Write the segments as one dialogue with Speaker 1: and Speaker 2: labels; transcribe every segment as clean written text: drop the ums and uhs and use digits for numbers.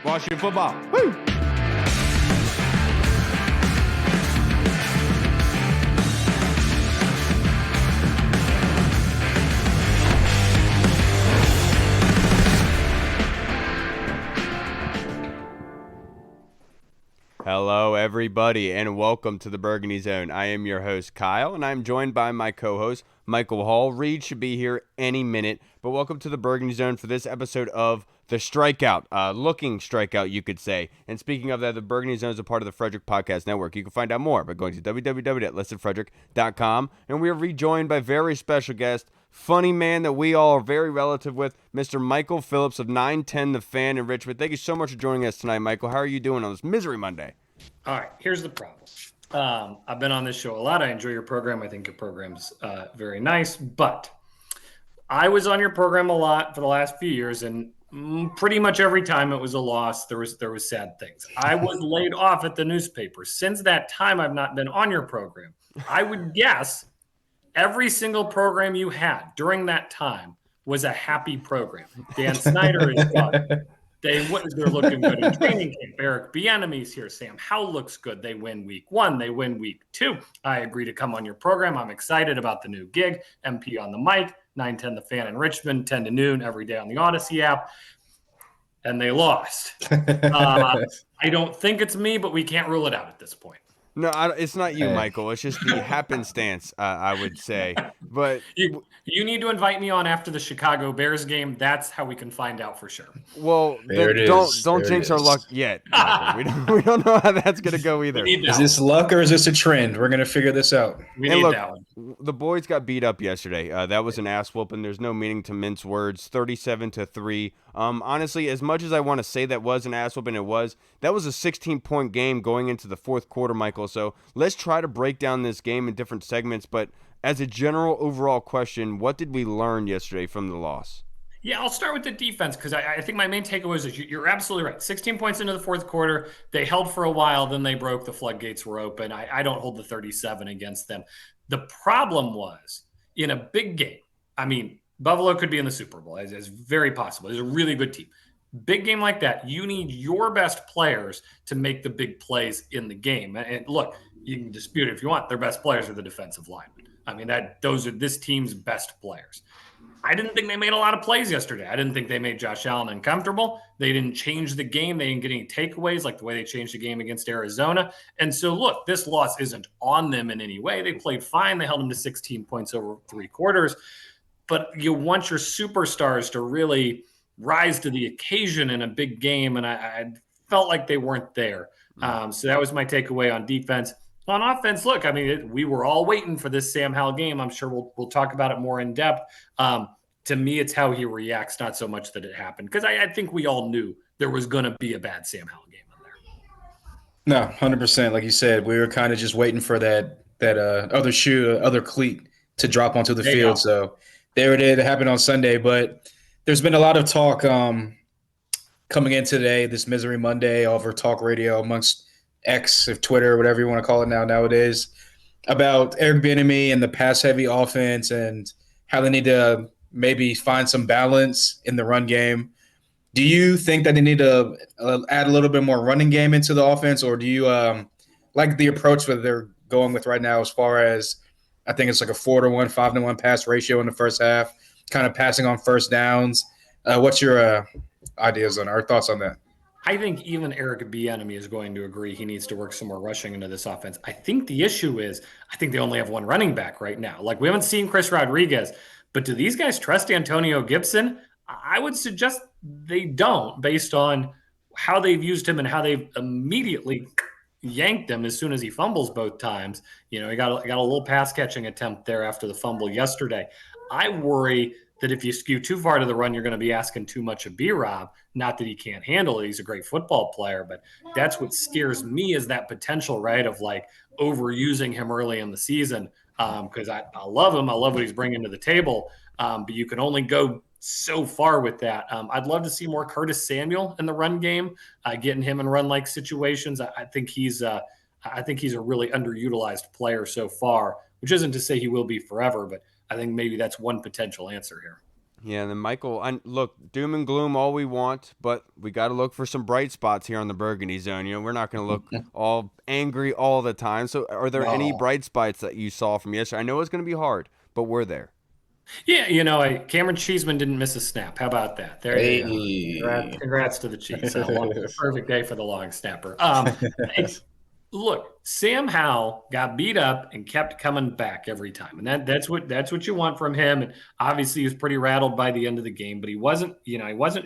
Speaker 1: Washington football. Woo! Hello, everybody, and welcome to the Burgundy Zone. I am your host, Kyle, and I'm joined by my co-host, Michael Hall. Reed should be here any minute, but welcome to the Burgundy Zone for this episode of the Strikeout, looking strikeout, you could say. And speaking of that, the Burgundy Zone is a part of the Frederick Podcast Network. You can find out more by going to www.listenfrederick.com. And we are rejoined by a very special guest, funny man that we all are very relative with, Mr. Michael Phillips of 910 The Fan in Richmond. Thank you so much for joining us tonight, Michael. How are you doing on this Misery Monday?
Speaker 2: All right, here's the problem. I've been on this show a lot. I enjoy your program. I think your program's very nice, but I was on your program a lot for the last few years, and pretty much every time it was a loss, there was sad things. I was laid off at the newspaper. Since that time, I've not been on your program. I would guess every single program you had during that time was a happy program. Dan Snyder is gone. They're looking good in training camp. Eric Bieniemy's here. Sam Howell looks good. They win week 1. They win week 2. I agree to come on your program. I'm excited about the new gig. MP on the mic, 910 The Fan in Richmond, 10 to noon every day on the Odyssey app. And they lost. I don't think it's me, but we can't rule it out at this point.
Speaker 1: No, it's not you, Michael. It's just the happenstance, I would say. But
Speaker 2: you need to invite me on after the Chicago Bears game. That's how we can find out for sure.
Speaker 1: Well, don't jinx our luck yet, Michael. We don't know how that's going to go either.
Speaker 3: Is this luck or is this a trend? We're going to figure this out.
Speaker 1: That one. The boys got beat up yesterday. That was an ass whooping. There's no meaning to mince words. 37-3. Honestly, as much as I want to say that was an ass whooping, that was a 16-point game going into the fourth quarter, Michael. So let's try to break down this game in different segments. But as a general overall question, what did we learn yesterday from the loss?
Speaker 2: Yeah, I'll start with the defense because I think my main takeaway is you're absolutely right. 16 points into the fourth quarter. They held for a while, then they broke. The floodgates were open. I don't hold the 37 against them. The problem was in a big game. I mean, Buffalo could be in the Super Bowl. It's very possible. It's a really good team. Big game like that, you need your best players to make the big plays in the game. And look, you can dispute it if you want. Their best players are the defensive linemen. I mean, those are this team's best players. I didn't think they made a lot of plays yesterday. I didn't think they made Josh Allen uncomfortable. They didn't change the game. They didn't get any takeaways like the way they changed the game against Arizona. And so, look, this loss isn't on them in any way. They played fine. They held them to 16 points over 3 quarters. But you want your superstars to really rise to the occasion in a big game, and I felt like they weren't there. So that was my takeaway on defense. On offense, look, I mean, we were all waiting for this Sam Howell game. I'm sure we'll talk about it more in depth. To me, it's how he reacts, not so much that it happened, because I think we all knew there was going to be a bad Sam Howell game in
Speaker 3: there. No, 100%. Like you said, we were kind of just waiting for that other shoe, other cleat to drop onto the field. So there it is. It happened on Sunday, but there's been a lot of talk coming in today, this Misery Monday over talk radio amongst X, if Twitter, whatever you want to call it nowadays, about Eric Bieniemy and the pass-heavy offense and how they need to maybe find some balance in the run game. Do you think that they need to add a little bit more running game into the offense, or do you like the approach that they're going with right now as far as I think it's like a 4-to-1, 5-to-1 pass ratio in the first half, kind of passing on first downs? What's your ideas on or thoughts on that?
Speaker 2: I think even Eric Bieniemy is going to agree he needs to work some more rushing into this offense. I think the issue is I think they only have one running back right now. Like, we haven't seen Chris Rodriguez, but do these guys trust Antonio Gibson? I would suggest they don't, based on how they've used him and how they've immediately yanked him as soon as he fumbles both times. You know, he got a little pass catching attempt there after the fumble yesterday. I worry that if you skew too far to the run, you're going to be asking too much of B-Rob. Not that he can't handle it. He's a great football player, but that's what scares me, is that potential, right, of like overusing him early in the season. Because I love him. I love what he's bringing to the table. But you can only go so far with that. I'd love to see more Curtis Samuel in the run game, getting him in run-like situations. I think he's a really underutilized player so far, which isn't to say he will be forever, but I think maybe that's one potential answer here.
Speaker 1: Yeah, and then Michael, look, doom and gloom all we want, but we got to look for some bright spots here on the Burgundy Zone. We're not going to look all angry all the time. So, are there any
Speaker 2: No.
Speaker 1: bright spots that you saw from yesterday? I know it's going to be hard, but we're there.
Speaker 2: Yeah, Cameron Cheeseman didn't miss a snap. How about that? There you go.
Speaker 3: Hey.
Speaker 2: Congrats to the Chiefs. Perfect day for the long snapper. Look, Sam Howell got beat up and kept coming back every time, and that's what you want from him. And obviously, he was pretty rattled by the end of the game, but he wasn't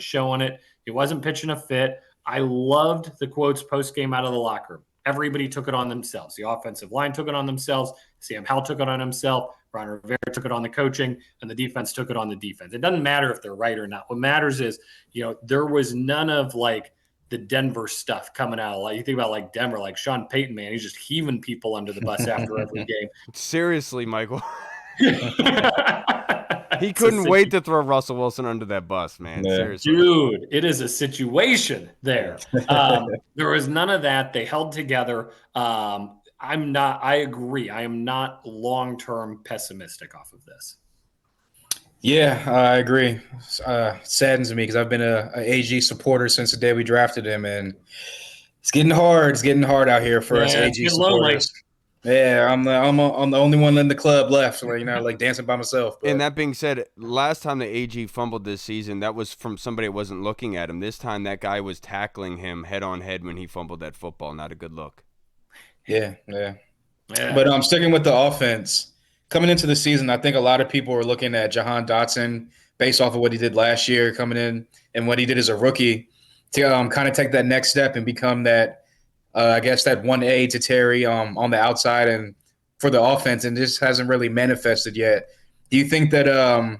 Speaker 2: showing it. He wasn't pitching a fit. I loved the quotes post game out of the locker room. Everybody took it on themselves. The offensive line took it on themselves. Sam Howell took it on himself. Ron Rivera took it on the coaching, and the defense took it on the defense. It doesn't matter if they're right or not. What matters is, there was none of like the Denver stuff coming out. Like you think about like Denver, like Sean Payton, man, he's just heaving people under the bus after every game.
Speaker 1: Seriously, Michael. He couldn't wait to throw Russell Wilson under that bus, man.
Speaker 3: Yeah.
Speaker 1: Seriously.
Speaker 2: Dude, it is a situation there. There was none of that. They held together. I agree. I am not long-term pessimistic off of this.
Speaker 3: Yeah, I agree. Saddens me because I've been a AG supporter since the day we drafted him, and it's getting hard. It's getting hard out here for us AG supporters. Yeah, I'm the only one in the club left, like dancing by myself. But.
Speaker 1: And that being said, last time the AG fumbled this season, that was from somebody that wasn't looking at him. This time, that guy was tackling him head on head when he fumbled that football. Not a good look.
Speaker 3: Yeah. But I'm sticking with the offense. Coming into the season, I think a lot of people were looking at Jahan Dotson based off of what he did last year coming in and what he did as a rookie to kind of take that next step and become that, I guess, that 1A to Terry on the outside and for the offense, and just hasn't really manifested yet. Do you think that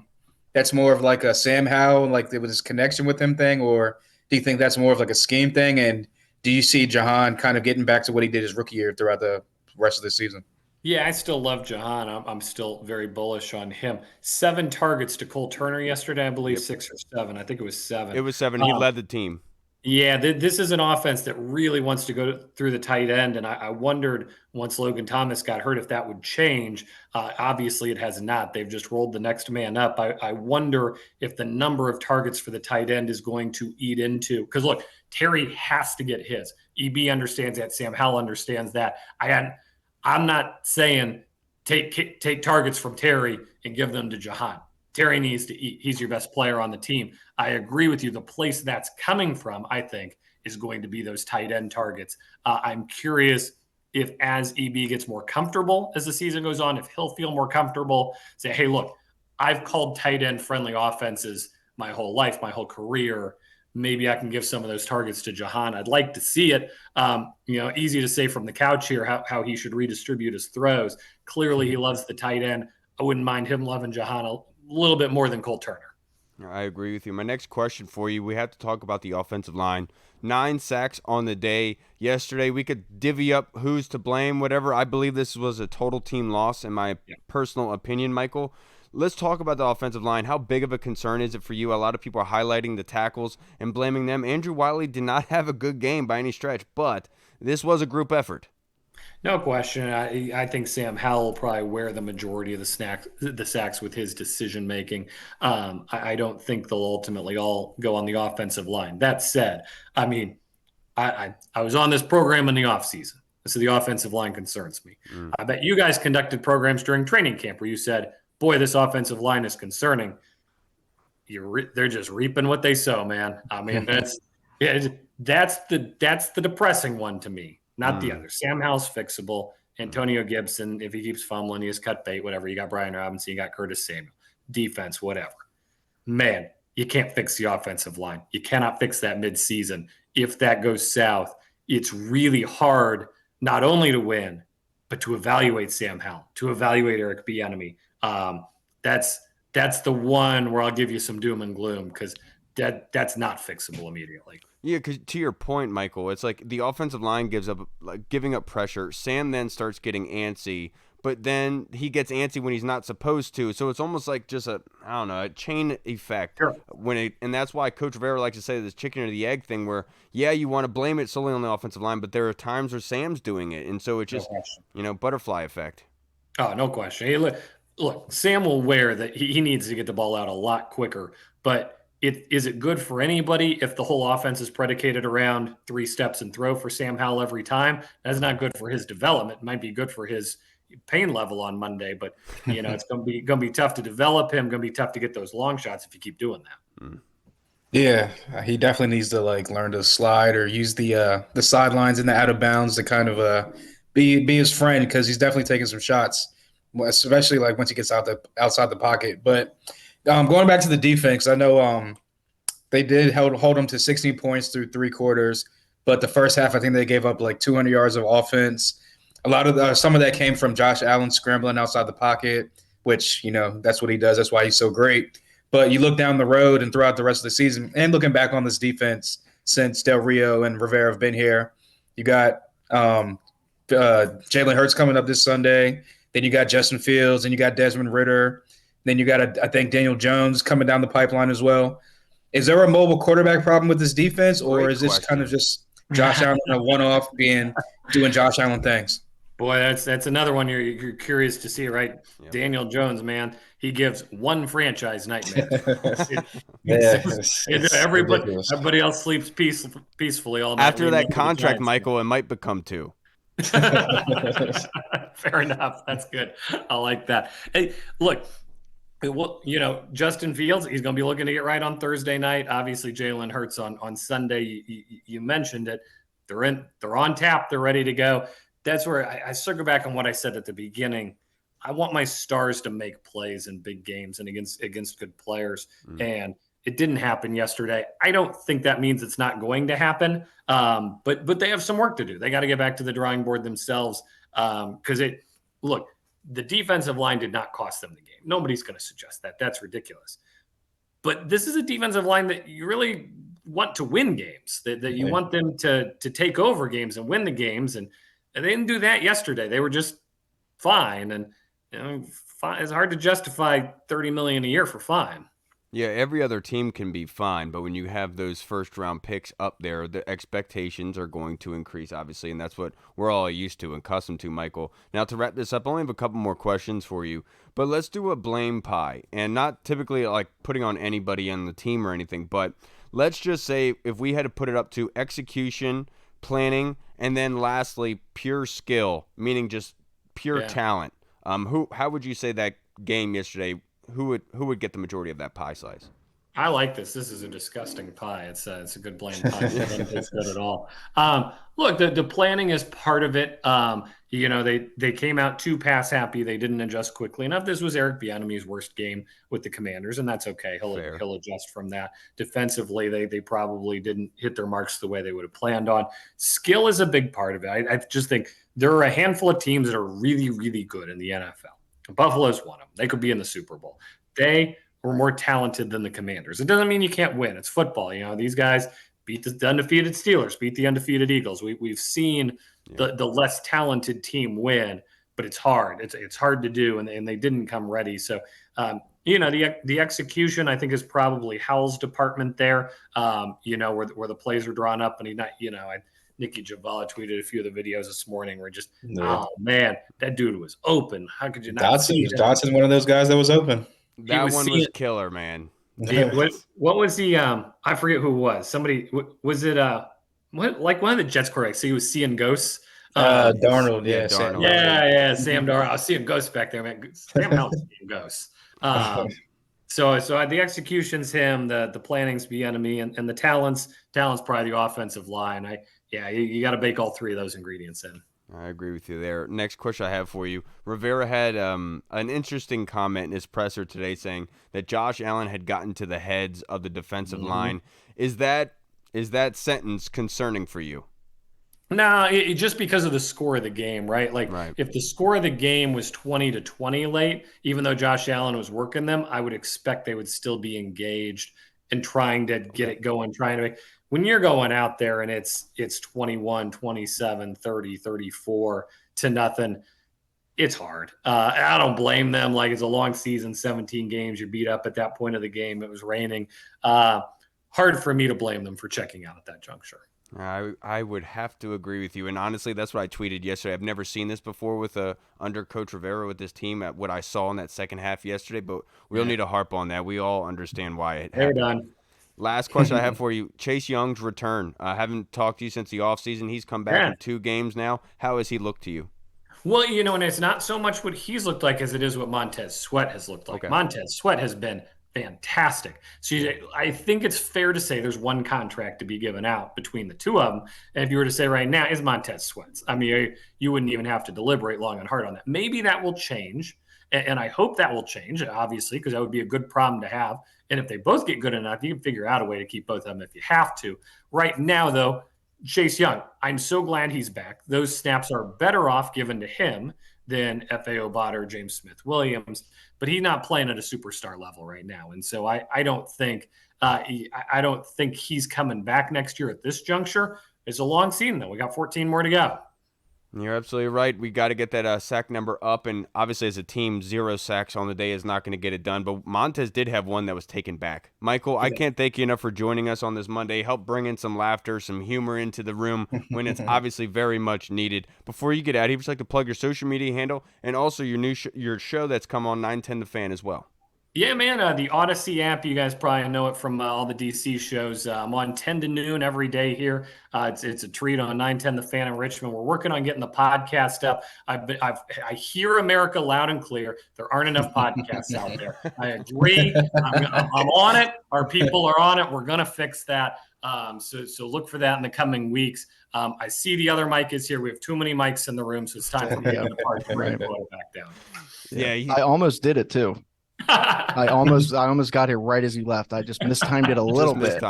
Speaker 3: that's more of like a Sam Howell, like there was this connection with him thing, or do you think that's more of like a scheme thing? And do you see Jahan kind of getting back to what he did his rookie year throughout the rest of the season?
Speaker 2: Yeah, I still love Jahan. I'm still very bullish on him. 7 targets to Cole Turner yesterday, I believe. 6 or 7. I think it was 7.
Speaker 1: It was 7. He led the team.
Speaker 2: Yeah, this is an offense that really wants to go through the tight end, and I wondered once Logan Thomas got hurt if that would change. Obviously, it has not. They've just rolled the next man up. I wonder if the number of targets for the tight end is going to eat into – because, look, Terry has to get his. EB understands that. Sam Howell understands that. I'm not saying take targets from Terry and give them to Jahan. Terry needs to eat. He's your best player on the team. I agree with you. The place that's coming from, I think, is going to be those tight end targets. I'm curious if as EB gets more comfortable as the season goes on, if he'll feel more comfortable, say, hey, look, I've called tight end friendly offenses my whole life, my whole career. Maybe I can give some of those targets to Jahan. I'd like to see it. Easy to say from the couch here how he should redistribute his throws. Clearly, he loves the tight end. I wouldn't mind him loving Jahan a little bit more than Cole Turner.
Speaker 1: I agree with you. My next question for you, we have to talk about the offensive line. 9 sacks on the day yesterday. We could divvy up who's to blame, whatever. I believe this was a total team loss in my personal opinion, Michael. Let's talk about the offensive line. How big of a concern is it for you? A lot of people are highlighting the tackles and blaming them. Andrew Wiley did not have a good game by any stretch, but this was a group effort.
Speaker 2: No question. I think Sam Howell will probably wear the majority of the sacks with his decision making. I don't think they'll ultimately all go on the offensive line. That said, I was on this program in the offseason, so the offensive line concerns me. I bet you guys conducted programs during training camp where you said, boy, this offensive line is concerning. They're just reaping what they sow, man. I mean, that's the depressing one to me. Not the other. Sam Howell's fixable. Antonio Gibson, if he keeps fumbling, he has cut bait, whatever. You got Brian Robinson, you got Curtis Samuel. Defense, whatever. Man, you can't fix the offensive line. You cannot fix that midseason. If that goes south, it's really hard not only to win, but to evaluate Sam Howell, to evaluate Eric Bieniemy. That's the one where I'll give you some doom and gloom because that's not fixable immediately.
Speaker 1: Yeah, because to your point, Michael, it's like the offensive line giving up pressure. Sam then starts getting antsy, but then he gets antsy when he's not supposed to. So it's almost like just a chain effect.
Speaker 2: Sure.
Speaker 1: And that's why Coach Rivera likes to say this chicken or the egg thing where, yeah, you want to blame it solely on the offensive line, but there are times where Sam's doing it. And so it's just, butterfly effect.
Speaker 2: Oh, no question. Hey, look, look, Sam will wear that he needs to get the ball out a lot quicker, but is it good for anybody if the whole offense is predicated around 3 steps and throw for Sam Howell every time? That's not good for his development. It might be good for his pain level on Monday, but it's going to be tough to develop him, going to be tough to get those long shots if you keep doing that.
Speaker 3: Yeah, he definitely needs to like learn to slide or use the sidelines and the out of bounds to kind of be his friend, because he's definitely taking some shots, especially like once he gets outside the pocket. But going back to the defense, I know they did hold him to 16 points through 3 quarters, but the first half I think they gave up like 200 yards of offense. A lot of some of that came from Josh Allen scrambling outside the pocket, which that's what he does. That's why he's so great. But you look down the road and throughout the rest of the season, and looking back on this defense since Del Rio and Rivera have been here, you got Jalen Hurts coming up this Sunday. Then you got Justin Fields, and you got Desmond Ritter. Then you got, I think, Daniel Jones coming down the pipeline as well. Is there a mobile quarterback problem with this defense, or is this kind of just Josh Allen a one-off doing Josh Allen things?
Speaker 2: Boy, that's another one you're curious to see, right? Yep. Daniel Jones, man, he gives one franchise nightmare. Everybody else sleeps peacefully all night.
Speaker 1: After that contract, Michael, it might become 2.
Speaker 2: Fair enough. That's good. I like that. Hey, look, Justin Fields, he's going to be looking to get right on Thursday night. Obviously, Jalen Hurts on Sunday. You mentioned it. They're on tap. They're ready to go. That's where I circle back on what I said at the beginning. I want my stars to make plays in big games and against good players. And it didn't happen yesterday. I don't think that means it's not going to happen. But they have some work to do. They got to get back to the drawing board themselves. Because the defensive line did not cost them the game. Nobody's going to suggest that. That's ridiculous. But this is a defensive line that you really want to win games, that you want them to take over games and win the games. And they didn't do that yesterday. They were just fine. And it's hard to justify $30 million a year for fine.
Speaker 1: Yeah, every other team can be fine, but when you have those first-round picks up there, the expectations are going to increase, obviously, and that's what we're all used to and accustomed to, Michael. Now, to wrap this up, I only have a couple more questions for you, but let's do a blame pie, and not typically like putting on anybody on the team or anything, but let's just say if we had to put it up to execution, planning, and then lastly, pure skill, meaning just pure talent. How would you say that game yesterday? Who would get the majority of that pie slice?
Speaker 2: I like this. This is a disgusting pie. It's a good blame pie. It doesn't taste good at all. Look, the planning is part of it. They came out too pass happy. They didn't adjust quickly enough. This was Eric Bieniemy's worst game with the Commanders, and that's okay. He'll adjust from that. Defensively, they probably didn't hit their marks the way they would have planned on. Skill is a big part of it. I just think there are a handful of teams that are really, really good in the NFL. Buffalo's one of them. They could be in the Super Bowl. They were more talented than the Commanders. It doesn't mean you can't win. It's football. These guys beat the undefeated Steelers, beat the undefeated Eagles. We've seen the less talented team win, but it's hard. It's hard to do, and they didn't come ready. So, the execution, I think, is probably Howell's department there, where the plays are drawn up, and Nikki Javala tweeted a few of the videos this morning where oh man, that dude was open. How could you not?
Speaker 3: Dotson's one of those guys that was open.
Speaker 1: That one was killer, man.
Speaker 2: What was he? I forget who it was. Somebody was it? Like one of the Jets quarterbacks. So he was seeing ghosts.
Speaker 3: Darnold, yeah,
Speaker 1: Darnold.
Speaker 2: Sam Darnold. I was seeing ghosts back there, man. Sam Howell's seeing ghosts. So the execution's him, the planning's Bieniemy, and the talent's probably the offensive line. You got to bake all three of those ingredients in.
Speaker 1: I agree with you there. Next question I have for you. Rivera had an interesting comment in his presser today saying that Josh Allen had gotten to the heads of the defensive line. Is that sentence concerning for you?
Speaker 2: No, just because of the score of the game, right? If the score of the game was 20-20 late, even though Josh Allen was working them, I would expect they would still be engaged and trying to get it going, when you're going out there and it's 21, 27, 30, 34 to nothing, it's hard. I don't blame them. It's a long season, 17 games. You're beat up at that point of the game. It was raining. Hard for me to blame them for checking out at that juncture.
Speaker 1: I would have to agree with you, and honestly, that's what I tweeted yesterday. I've never seen this before with under Coach Rivera with this team at what I saw in that second half yesterday, but we don't need to harp on that. We all understand why it
Speaker 2: They're
Speaker 1: happened.
Speaker 2: done.
Speaker 1: Last question I have for you, Chase Young's return. I haven't talked to you since the offseason. He's come back
Speaker 2: Yeah.
Speaker 1: in 2 games now. How has he looked to you?
Speaker 2: Well, and it's not so much what he's looked like as it is what Montez Sweat has looked like.
Speaker 1: Okay.
Speaker 2: Montez Sweat has been fantastic. So I think it's fair to say there's one contract to be given out between the two of them. And if you were to say right now, is Montez Sweat's? I mean, you wouldn't even have to deliberate long and hard on that. Maybe that will change. And I hope that will change, obviously, because that would be a good problem to have. And if they both get good enough, you can figure out a way to keep both of them if you have to. Right now, though, Chase Young, I'm so glad he's back. Those snaps are better off given to him than F.A. Obata or James Smith-Williams, but he's not playing at a superstar level right now. And so I don't think he's coming back next year at this juncture. It's a long season, though. We got 14 more to go.
Speaker 1: You're absolutely right. We got to get that sack number up, and obviously as a team, 0 sacks on the day is not going to get it done, but Montez did have one that was taken back. Michael, I can't thank you enough for joining us on this Monday. Help bring in some laughter, some humor into the room when it's obviously very much needed. Before you get out, would you like to plug your social media handle and also your new your show that's come on 910 The Fan as well?
Speaker 2: Yeah, man, the Odyssey app, you guys probably know it from all the DC shows. I'm on 10 to noon every day here. It's a treat on 910 The Fan in Richmond. We're working on getting the podcast up. I hear America loud and clear. There aren't enough podcasts out there. I agree. I'm on it. Our people are on it. We're going to fix that. So look for that in the coming weeks. I see the other mic is here. We have too many mics in the room, so it's time for me to depart and bring it back down.
Speaker 1: Yeah,
Speaker 4: I almost did it too. I almost got here right as you left. I just mistimed it a little bit.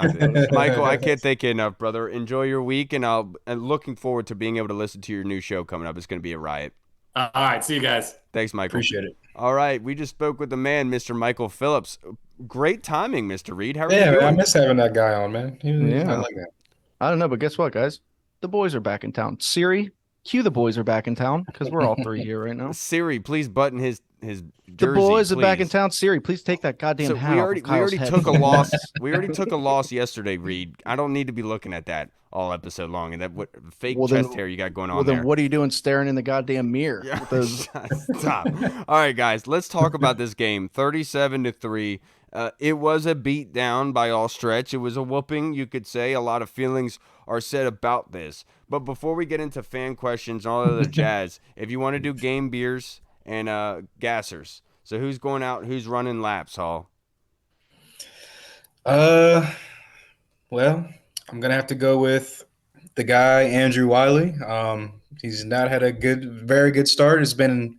Speaker 1: Michael, I can't thank you enough, brother. Enjoy your week, and I'm looking forward to being able to listen to your new show coming up. It's going to be a riot.
Speaker 2: All right, see you guys.
Speaker 1: Thanks, Michael.
Speaker 3: Appreciate it.
Speaker 1: All right, we just spoke with the man, Mr. Michael Phillips. Great timing, Mr. Reed. How are you doing?
Speaker 3: I miss having that guy on, man. I like that.
Speaker 4: I don't know, but guess what, guys? The boys are back in town. Siri, cue the boys are back in town because we're all 3 here right now.
Speaker 1: Siri, please button his jersey.
Speaker 4: The boys
Speaker 1: please.
Speaker 4: are back in town. Siri, please take that goddamn hat off.
Speaker 1: We already took a loss. We already took a loss yesterday, Reed. I don't need to be looking at that all episode long and that fake chest hair you got going on
Speaker 4: there.
Speaker 1: Well, then
Speaker 4: what are you doing staring in the goddamn mirror?
Speaker 1: Yeah,
Speaker 4: with those...
Speaker 1: Stop. All right, guys, let's talk about this game. 37-3. It was a beat down by all stretch. It was a whooping, you could say. A lot of feelings are said about this. But before we get into fan questions and all of the jazz, if you want to do game beers and gassers, so who's going out? Who's running laps, Hall?
Speaker 3: Well, I'm gonna have to go with the guy Andrew Wiley. He's not had a very good start. It's been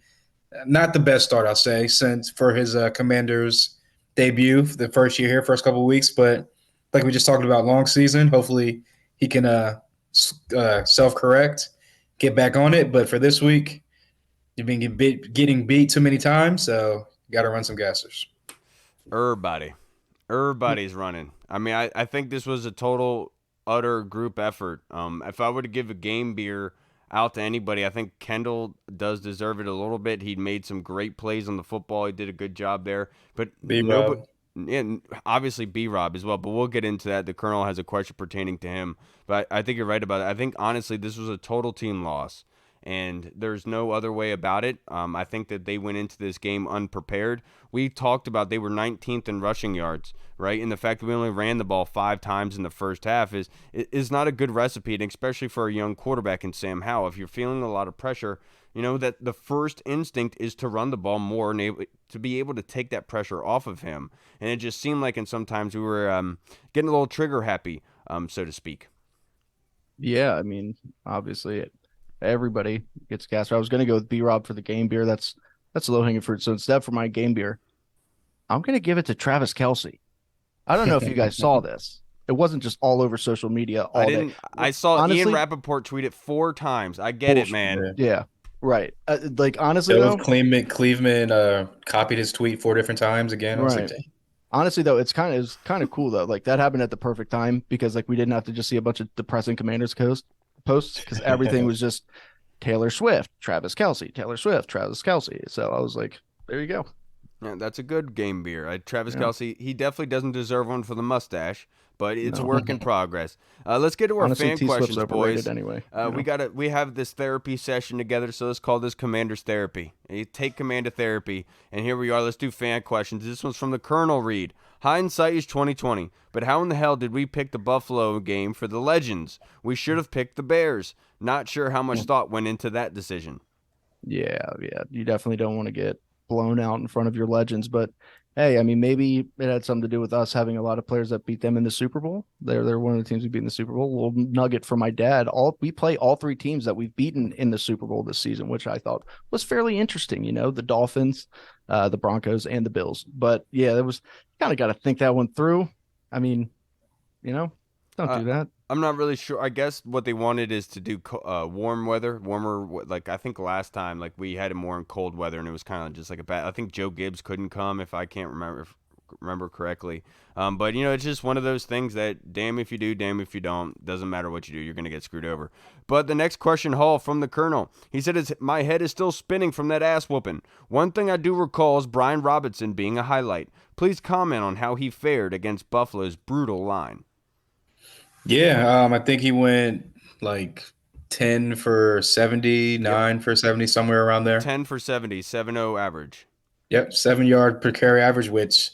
Speaker 3: not the best start, I'll say, for his Commanders debut for the first year here, first couple of weeks. But like we just talked about, long season. Hopefully he can self-correct, get back on it. But for this week, you've been getting beat too many times, so you got to run some gassers.
Speaker 1: Everybody's running. I mean, I think this was a total, utter group effort. If I were to give a game beer out to anybody, I think Kendall does deserve it a little bit. He made some great plays on the football. He did a good job there. But obviously B-Rob as well, but we'll get into that. The Colonel has a question pertaining to him. But I think you're right about it. I think, honestly, this was a total team loss, and there's no other way about it. I think that they went into this game unprepared. We talked about they were 19th in rushing yards, right? And the fact that we only ran the ball 5 times in the first half is not a good recipe, and especially for a young quarterback in Sam Howell. If you're feeling a lot of pressure, you know that the first instinct is to run the ball more and to be able to take that pressure off of him. And it just seemed like, and sometimes we were getting a little trigger happy, so to speak.
Speaker 4: Yeah, I mean, obviously everybody gets gas. I was going to go with B-Rob for the game beer. That's low-hanging fruit. So instead, for my game beer, I'm going to give it to Travis Kelce. I don't know if you guys saw this. It wasn't just all over social media all day.
Speaker 1: I saw honestly, Ian Rappaport tweet it 4 times. I get it, man.
Speaker 4: Yeah, right. Honestly,
Speaker 3: though, Cleveland copied his tweet 4 different times again.
Speaker 4: Right. Honestly, though, it's kind of cool though. Like, that happened at the perfect time because we didn't have to just see a bunch of depressing Commanders posts because everything was just Taylor Swift, Travis Kelce, Taylor Swift, Travis Kelce. So I was like, there you go.
Speaker 1: Yeah, that's a good game beer. Travis Kelce, he definitely doesn't deserve one for the mustache, but it's a
Speaker 4: No.
Speaker 1: work in progress. Let's get to our
Speaker 4: Honestly,
Speaker 1: fan
Speaker 4: T-Swift's
Speaker 1: questions,
Speaker 4: overrated
Speaker 1: boys.
Speaker 4: anyway.
Speaker 1: We have this therapy session together, so let's call this Commander's Therapy. You take command of therapy, and here we are. Let's do fan questions. This one's from the Colonel Reed. Hindsight is 2020, but how in the hell did we pick the Buffalo game for the Legends? We should have picked the Bears. Not sure how much thought went into that decision.
Speaker 4: Yeah. You definitely don't want to get blown out in front of your legends, but hey, I mean, maybe it had something to do with us having a lot of players that beat them in the Super Bowl. They're one of the teams we beat in the Super Bowl. A little nugget from my dad. We play all three teams that we've beaten in the Super Bowl this season, which I thought was fairly interesting. The Dolphins, the Broncos, and the Bills. But yeah, there was kind of got to think that one through. I mean, don't do that.
Speaker 1: I'm not really sure. I guess what they wanted is to do warm weather, warmer. Like I think last time, like we had it more in cold weather, and it was kind of just like a bad. I think Joe Gibbs couldn't come, if I can't remember correctly. But it's just one of those things that damn if you do, damn if you don't. Doesn't matter what you do, you're gonna get screwed over. But the next question, Hall from the Colonel. He said, "My head is still spinning from that ass whooping. One thing I do recall is Brian Robinson being a highlight. Please comment on how he fared against Buffalo's brutal line."
Speaker 3: Yeah, I think he went like 10 for 70, 9 for 70, somewhere around there.
Speaker 1: 10 for 70, 7.0 average.
Speaker 3: Yep, 7 yard per carry average, which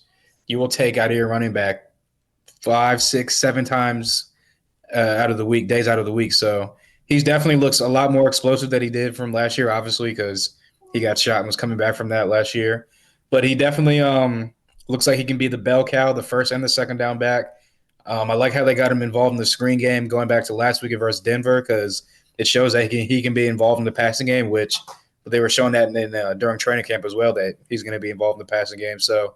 Speaker 3: you will take out of your running back 5, 6, 7 times out of the week, days out of the week. So he definitely looks a lot more explosive than he did from last year, obviously, because he got shot and was coming back from that last year. But he definitely looks like he can be the bell cow, the first and the second down back. I like how they got him involved in the screen game going back to last week versus Denver, because it shows that he can be involved in the passing game, which they were showing that during training camp as well, that he's going to be involved in the passing game. So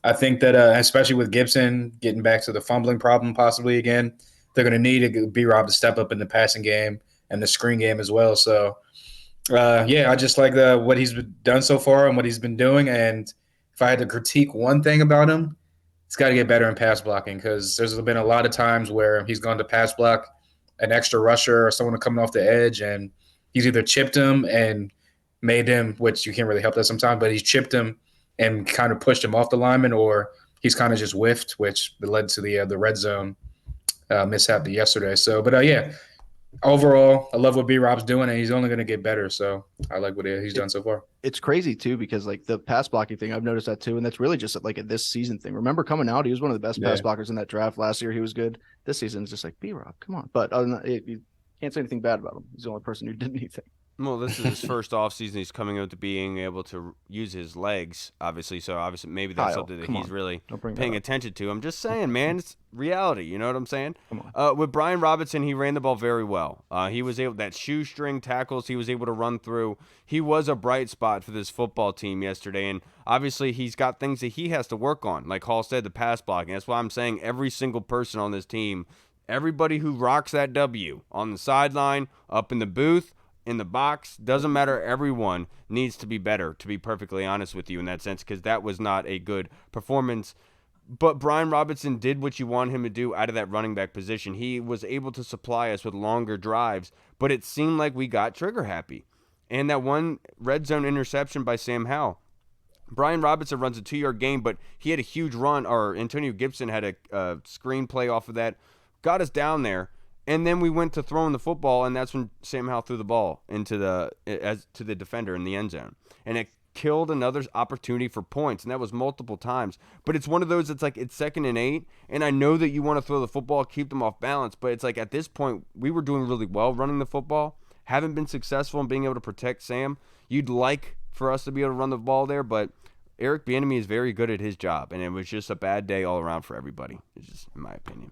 Speaker 3: I think that especially with Gibson getting back to the fumbling problem possibly again, they're going to need B-Rob to step up in the passing game and the screen game as well. So, I just like what he's done so far and what he's been doing. And if I had to critique one thing about him, he's got to get better in pass blocking, because there's been a lot of times where he's gone to pass block an extra rusher or someone coming off the edge, and he's either chipped him and made him, which you can't really help that sometimes, but he's chipped him and kind of pushed him off the lineman, or he's kind of just whiffed, which led to the red zone mishap yesterday. So, but overall, I love what B-Rob's doing, and he's only going to get better. So I like what he's done so far.
Speaker 4: It's crazy too, because like the pass blocking thing, I've noticed that too, and that's really just like a this season thing. Remember coming out, he was one of the best pass blockers in that draft last year. He was good. This season is just like B-Rob, come on. But you can't say anything bad about him. He's the only person who did anything.
Speaker 1: Well, this is his first offseason. He's coming out to being able to use his legs, obviously. So, obviously, maybe that's something that he's really paying attention to. I'm just saying, man, it's reality. You know what I'm saying?
Speaker 4: Come on.
Speaker 1: With Brian Robinson, he ran the ball very well. He was able, that shoestring tackles he was able to run through. He was a bright spot for this football team yesterday. And obviously, he's got things that he has to work on. Like Hall said, the pass blocking. That's why I'm saying every single person on this team, everybody who rocks that W on the sideline, up in the booth, in the box, doesn't matter. Everyone needs to be better, to be perfectly honest with you in that sense, because that was not a good performance. But Brian Robinson did what you want him to do out of that running back position. He was able to supply us with longer drives, but it seemed like we got trigger happy. And that one red zone interception by Sam Howell, Brian Robinson runs a 2-yard gain, but he had a huge run, or Antonio Gibson had a screen play off of that, got us down there. And then we went to throwing the football, and that's when Sam Howell threw the ball to the defender in the end zone. And it killed another opportunity for points, and that was multiple times. But it's one of those that's like, it's 2nd and 8, and I know that you want to throw the football, keep them off balance, but it's like at this point, we were doing really well running the football, haven't been successful in being able to protect Sam. You'd like for us to be able to run the ball there, but Eric Bieniemy is very good at his job, and it was just a bad day all around for everybody. It's just in my opinion.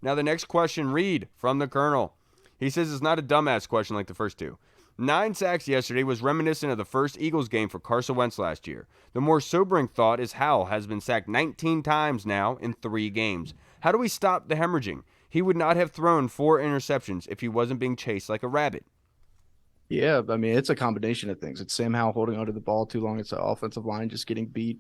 Speaker 1: Now, the next question, Reed from the Colonel. He says it's not a dumbass question like the first two. 9 sacks yesterday was reminiscent of the first Eagles game for Carson Wentz last year. The more sobering thought is Howell has been sacked 19 times now in 3 games. How do we stop the hemorrhaging? He would not have thrown 4 interceptions if he wasn't being chased like a rabbit.
Speaker 4: Yeah, I mean, it's a combination of things. It's Sam Howell holding onto the ball too long. It's the offensive line just getting beat.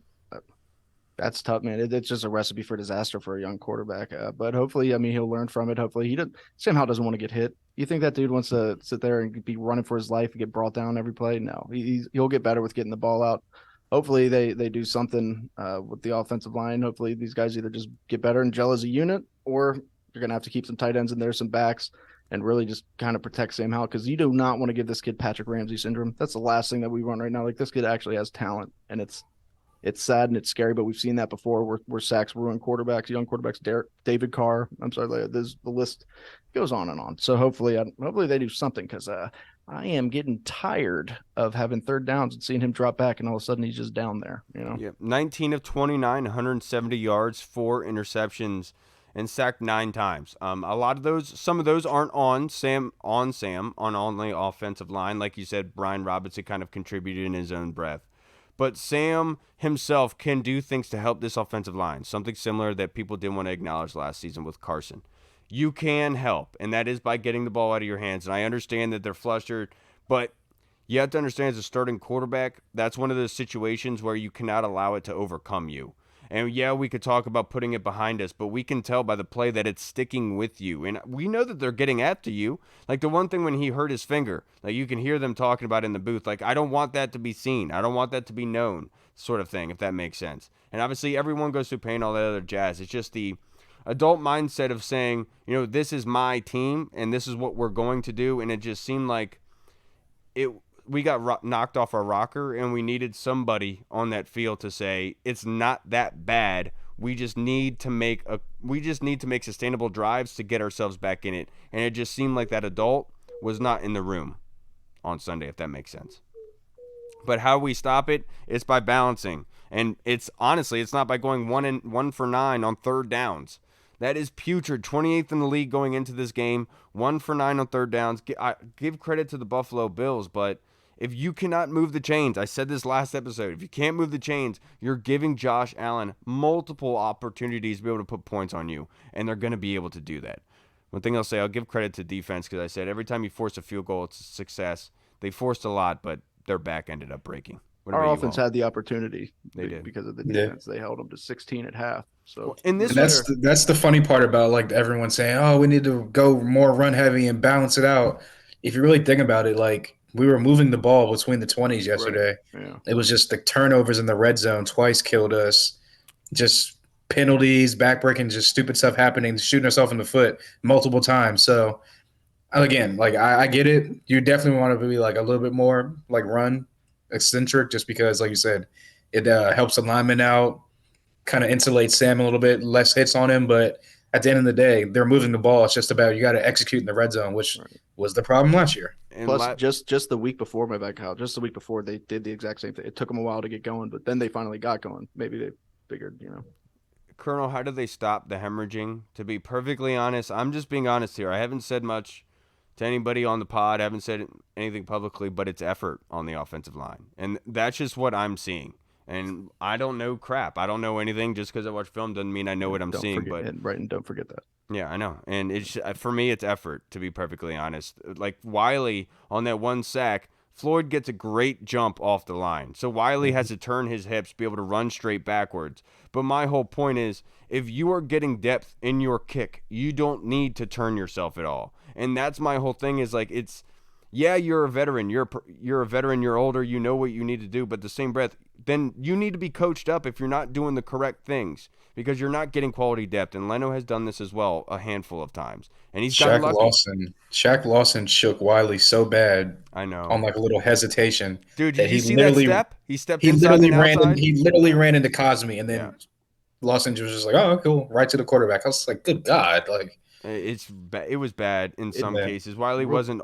Speaker 4: That's tough, man. It's just a recipe for disaster for a young quarterback. But hopefully, I mean, he'll learn from it. Hopefully, Sam Howell doesn't want to get hit. You think that dude wants to sit there and be running for his life and get brought down every play? No, he'll get better with getting the ball out. hopefully they do something with the offensive line. Hopefully these guys either just get better and gel as a unit, or you're going to have to keep some tight ends in there, some backs, and really just kind of protect Sam Howell, because you do not want to give this kid Patrick Ramsey syndrome. That's the last thing that we want right now. Like, this kid actually has talent, and it's sad and it's scary, but we've seen that before where sacks ruin quarterbacks, young quarterbacks. David Carr. I'm sorry, the list goes on and on. So hopefully they do something, because I am getting tired of having third downs and seeing him drop back, and all of a sudden he's just down there.
Speaker 1: Yeah, 19 of 29, 170 yards, 4 interceptions, and sacked 9 times. A lot of those, some of those aren't on Sam, on only offensive line. Like you said, Brian Robinson kind of contributed in his own breath. But Sam himself can do things to help this offensive line, something similar that people didn't want to acknowledge last season with Carson. You can help, and that is by getting the ball out of your hands. And I understand that they're flustered, but you have to understand, as a starting quarterback, that's one of those situations where you cannot allow it to overcome you. And yeah, we could talk about putting it behind us, but we can tell by the play that it's sticking with you. And we know that they're getting after you. Like the one thing when he hurt his finger, like you can hear them talking about in the booth, like, I don't want that to be seen. I don't want that to be known, sort of thing, if that makes sense. And obviously everyone goes through pain, all that other jazz. It's just the adult mindset of saying, this is my team and this is what we're going to do. And it just seemed like we got knocked off our rocker, and we needed somebody on that field to say it's not that bad. We just need to make sustainable drives to get ourselves back in it. And it just seemed like that adult was not in the room on Sunday, if that makes sense. But how we stop it, it's by balancing. And it's not by going 1 for 9 on third downs. That is putrid. 28th in the league going into this game. 1 for 9 on third downs. I give credit to the Buffalo Bills, but if you cannot move the chains, I said this last episode, if you can't move the chains, you're giving Josh Allen multiple opportunities to be able to put points on you, and they're going to be able to do that. One thing I'll say, I'll give credit to defense, because I said every time you force a field goal, it's a success. They forced a lot, but their back ended up breaking.
Speaker 4: Our offense had the opportunity.
Speaker 1: They did.
Speaker 4: Because of the defense. Yeah. They held them to 16 at half. So
Speaker 3: that's the funny part about, like, everyone saying, oh, we need to go more run heavy and balance it out. If you really think about it, like, we were moving the ball between the 20s yesterday. Right. Yeah. It was just the turnovers in the red zone twice killed us. Just penalties, backbreaking, just stupid stuff happening, shooting ourselves in the foot multiple times. So, again, like, I get it. You definitely want to be, like, a little bit more, like, run eccentric, just because, like you said, it helps the lineman out, kind of insulates Sam a little bit, less hits on him. But at the end of the day, they're moving the ball. It's just about you got to execute in the red zone, which was the problem last year.
Speaker 4: And plus, just the week before, my bad, Kyle, just the week before, they did the exact same thing. It took them a while to get going, but then they finally got going. Maybe they figured,
Speaker 1: Colonel, how do they stop the hemorrhaging? To be perfectly honest, I'm just being honest here. I haven't said much to anybody on the pod. I haven't said anything publicly, but it's effort on the offensive line. And that's just what I'm seeing. And I don't know crap. I don't know anything. Just because I watch film doesn't mean I know what I'm seeing.
Speaker 4: And don't forget that.
Speaker 1: Yeah, I know. And it's, for me, it's effort, to be perfectly honest. Like Wiley on that one sack, Floyd gets a great jump off the line. So Wiley has to turn his hips, be able to run straight backwards. But my whole point is, if you are getting depth in your kick, you don't need to turn yourself at all. And that's my whole thing, is like, it's, yeah, you're a veteran. You're a veteran. You're older. You know what you need to do. But the same breath, then you need to be coached up if you're not doing the correct things, because you're not getting quality depth. And Leno has done this as well a handful of times. And he's got lucky.
Speaker 3: Shaq Lawson shook Wiley so bad.
Speaker 1: I know.
Speaker 3: On like a little hesitation.
Speaker 1: Dude, did you see that step? He stepped inside
Speaker 3: he literally ran into Cosme, and then Lawson was just like, oh, cool, right to the quarterback. I was like, good God. Like,
Speaker 1: it was bad in some cases. Wiley wasn't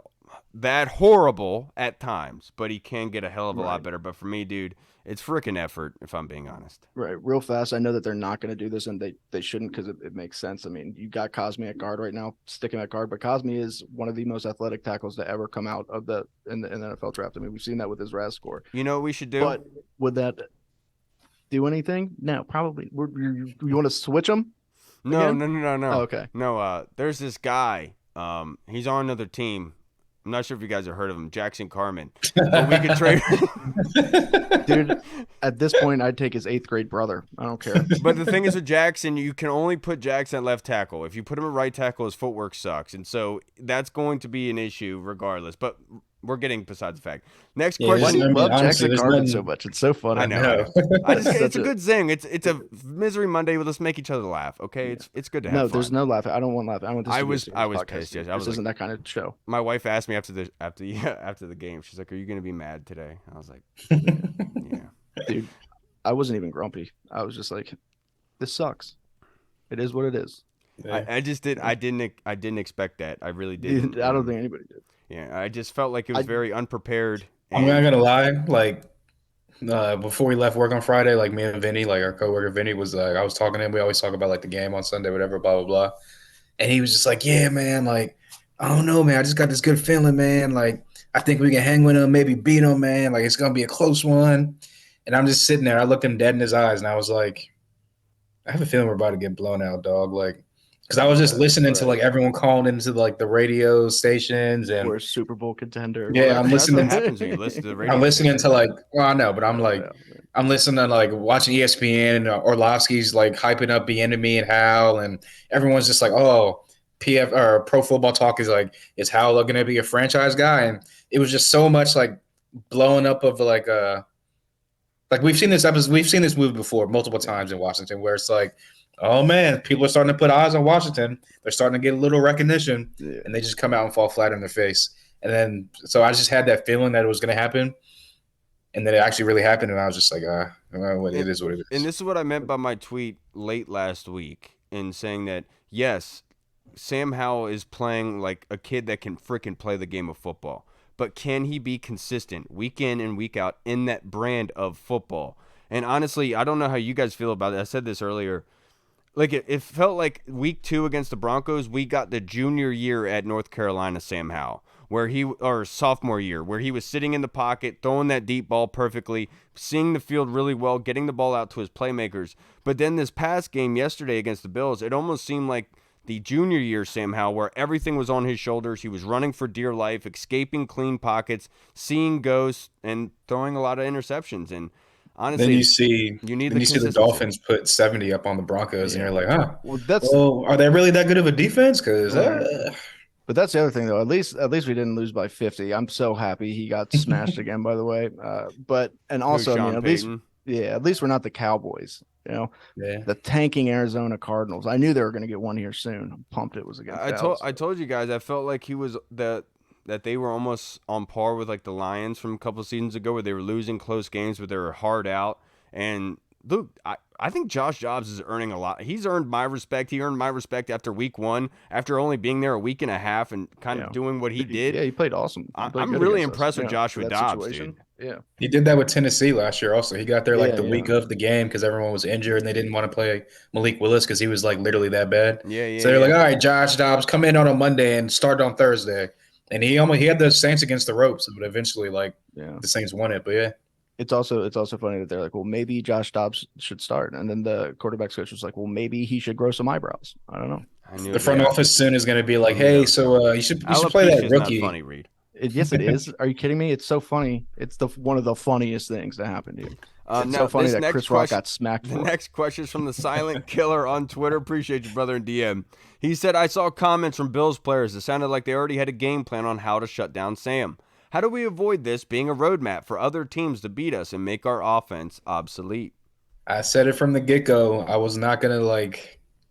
Speaker 1: that horrible at times, but he can get a hell of a lot better. But for me, dude, it's freaking effort, if I'm being honest.
Speaker 4: Right. Real fast, I know that they're not going to do this, and they shouldn't, because it makes sense. I mean, you got Cosme at guard right now, sticking at guard, but Cosme is one of the most athletic tackles to ever come out of in the NFL draft. I mean, we've seen that with his RAS score.
Speaker 1: You know what we should do?
Speaker 4: But would that do anything? No, probably. You want to switch them?
Speaker 1: No.
Speaker 4: Oh, okay.
Speaker 1: No, there's this guy. He's on another team. I'm not sure if you guys have heard of him, Jackson Carmen. But we could trade.
Speaker 4: Dude, at this point, I'd take his 8th grade brother. I don't care.
Speaker 1: But the thing is with Jackson, you can only put Jackson at left tackle. If you put him at right tackle, his footwork sucks. And so that's going to be an issue regardless. But we're getting besides the fact. Next
Speaker 3: Yeah,
Speaker 4: Why
Speaker 1: question.
Speaker 4: do you love
Speaker 3: honestly,
Speaker 4: Jackson
Speaker 3: there's
Speaker 4: Carmen
Speaker 3: nothing-
Speaker 4: so much? It's so funny.
Speaker 1: I know.
Speaker 3: No.
Speaker 1: It's a good zing. It's a misery Monday. Let's make each other laugh. Okay, it's good to have
Speaker 4: No,
Speaker 1: fun.
Speaker 4: there's no laughing. I don't want laughing. I want this.
Speaker 1: I
Speaker 4: to be a
Speaker 1: was
Speaker 4: serious podcast,
Speaker 1: pissed.
Speaker 4: dude.
Speaker 1: Yes, I was
Speaker 4: This isn't
Speaker 1: like,
Speaker 4: that kind of show.
Speaker 1: my wife asked me after the game. She's like, "Are you gonna be mad today?" I was like, "Yeah."
Speaker 4: Dude, I wasn't even grumpy. I was just like, this sucks. It is what it is.
Speaker 3: Yeah.
Speaker 1: I didn't expect that. I really didn't.
Speaker 4: I don't think anybody did.
Speaker 1: Yeah, I just felt like it was very unprepared.
Speaker 3: I'm not gonna lie, like before we left work on Friday, like me and Vinny, like our coworker Vinny was like, I was talking to him. We always talk about like the game on Sunday, whatever, blah blah blah. And he was just like, "Yeah, man, like I don't know, man. I just got this good feeling, man. Like I think we can hang with him, maybe beat him, man. Like it's gonna be a close one." And I'm just sitting there. I looked him dead in his eyes, and I was like, "I have a feeling we're about to get blown out, dog." Like, because I was just listening to like everyone calling into like the radio stations and
Speaker 4: We're a Super Bowl contender.
Speaker 3: Yeah, I'm
Speaker 1: That's
Speaker 3: listening.
Speaker 1: what happens when you listen to the radio.
Speaker 3: I'm listening to like, well, I know, but I'm like,
Speaker 4: Yeah.
Speaker 3: I'm listening to like watching ESPN and Orlovsky's like hyping up the enemy and Hal, and everyone's just like, oh, PF or Pro Football Talk is like, is Hal going to be a franchise guy? And it was just so much like blowing up of like we've seen this movie before multiple times in Washington, where it's like, oh man, people are starting to put eyes on Washington. They're starting to get a little recognition, and they just come out and fall flat on their face. And then, so I just had that feeling that it was going to happen. And then it actually really happened, and I was just like, well, it is what it is.
Speaker 1: And this is what I meant by my tweet late last week in saying that, yes, Sam Howell is playing like a kid that can freaking play the game of football. But can he be consistent week in and week out in that brand of football? And honestly, I don't know how you guys feel about it. I said this earlier. Like it felt like week 2 against the Broncos, we got the junior year at North Carolina Sam Howell, or sophomore year, where he was sitting in the pocket, throwing that deep ball perfectly, seeing the field really well, getting the ball out to his playmakers. But then this past game yesterday against the Bills, it almost seemed like the junior year Sam Howell, where everything was on his shoulders. He was running for dear life, escaping clean pockets, seeing ghosts, and throwing a lot of interceptions. And honestly,
Speaker 3: then you see the Dolphins put 70 up on the Broncos, and you're like, huh?
Speaker 4: Well,
Speaker 3: are they really that good of a defense? Because
Speaker 4: but that's the other thing, though. At least we didn't lose by 50. I'm so happy he got smashed again. By the way, and also, I mean, at least we're not the Cowboys. You know, the tanking Arizona Cardinals. I knew they were going to get one here soon. I'm pumped it was against.
Speaker 1: I told you guys. I felt like he was that they were almost on par with like the Lions from a couple of seasons ago, where they were losing close games, but they were hard out. And Luke, I think Josh Dobbs is earning a lot. He's earned my respect. He earned my respect after week 1, after only being there a week and a half and kind of doing what he did.
Speaker 4: Yeah, he played awesome.
Speaker 1: I'm really impressed with Joshua Dobbs, dude.
Speaker 4: Yeah,
Speaker 3: he did that with Tennessee last year. Also, he got there like the week of the game because everyone was injured and they didn't want to play Malik Willis because he was like literally that bad. So they're like, all right, Josh Dobbs, come in on a Monday and start on Thursday. And he had the Saints against the ropes, but eventually, the Saints won it. But yeah.
Speaker 4: It's also funny that they're like, well, maybe Josh Dobbs should start, and then the quarterback's coach was like, well, maybe he should grow some eyebrows. I don't know.
Speaker 3: The front office soon is going to be like, hey, so you should play that rookie.
Speaker 1: Not funny, Reed.
Speaker 4: Yes, it is. Are you kidding me? It's so funny. It's one of the funniest things to happen, dude. It's so funny that Chris Rock got smacked.
Speaker 1: The next question is from the Silent Killer on Twitter. Appreciate you, brother, in DM. He said, I saw comments from Bills players that sounded like they already had a game plan on how to shut down Sam. How do we avoid this being a roadmap for other teams to beat us and make our offense obsolete?
Speaker 3: I said it from the get-go. I was not going to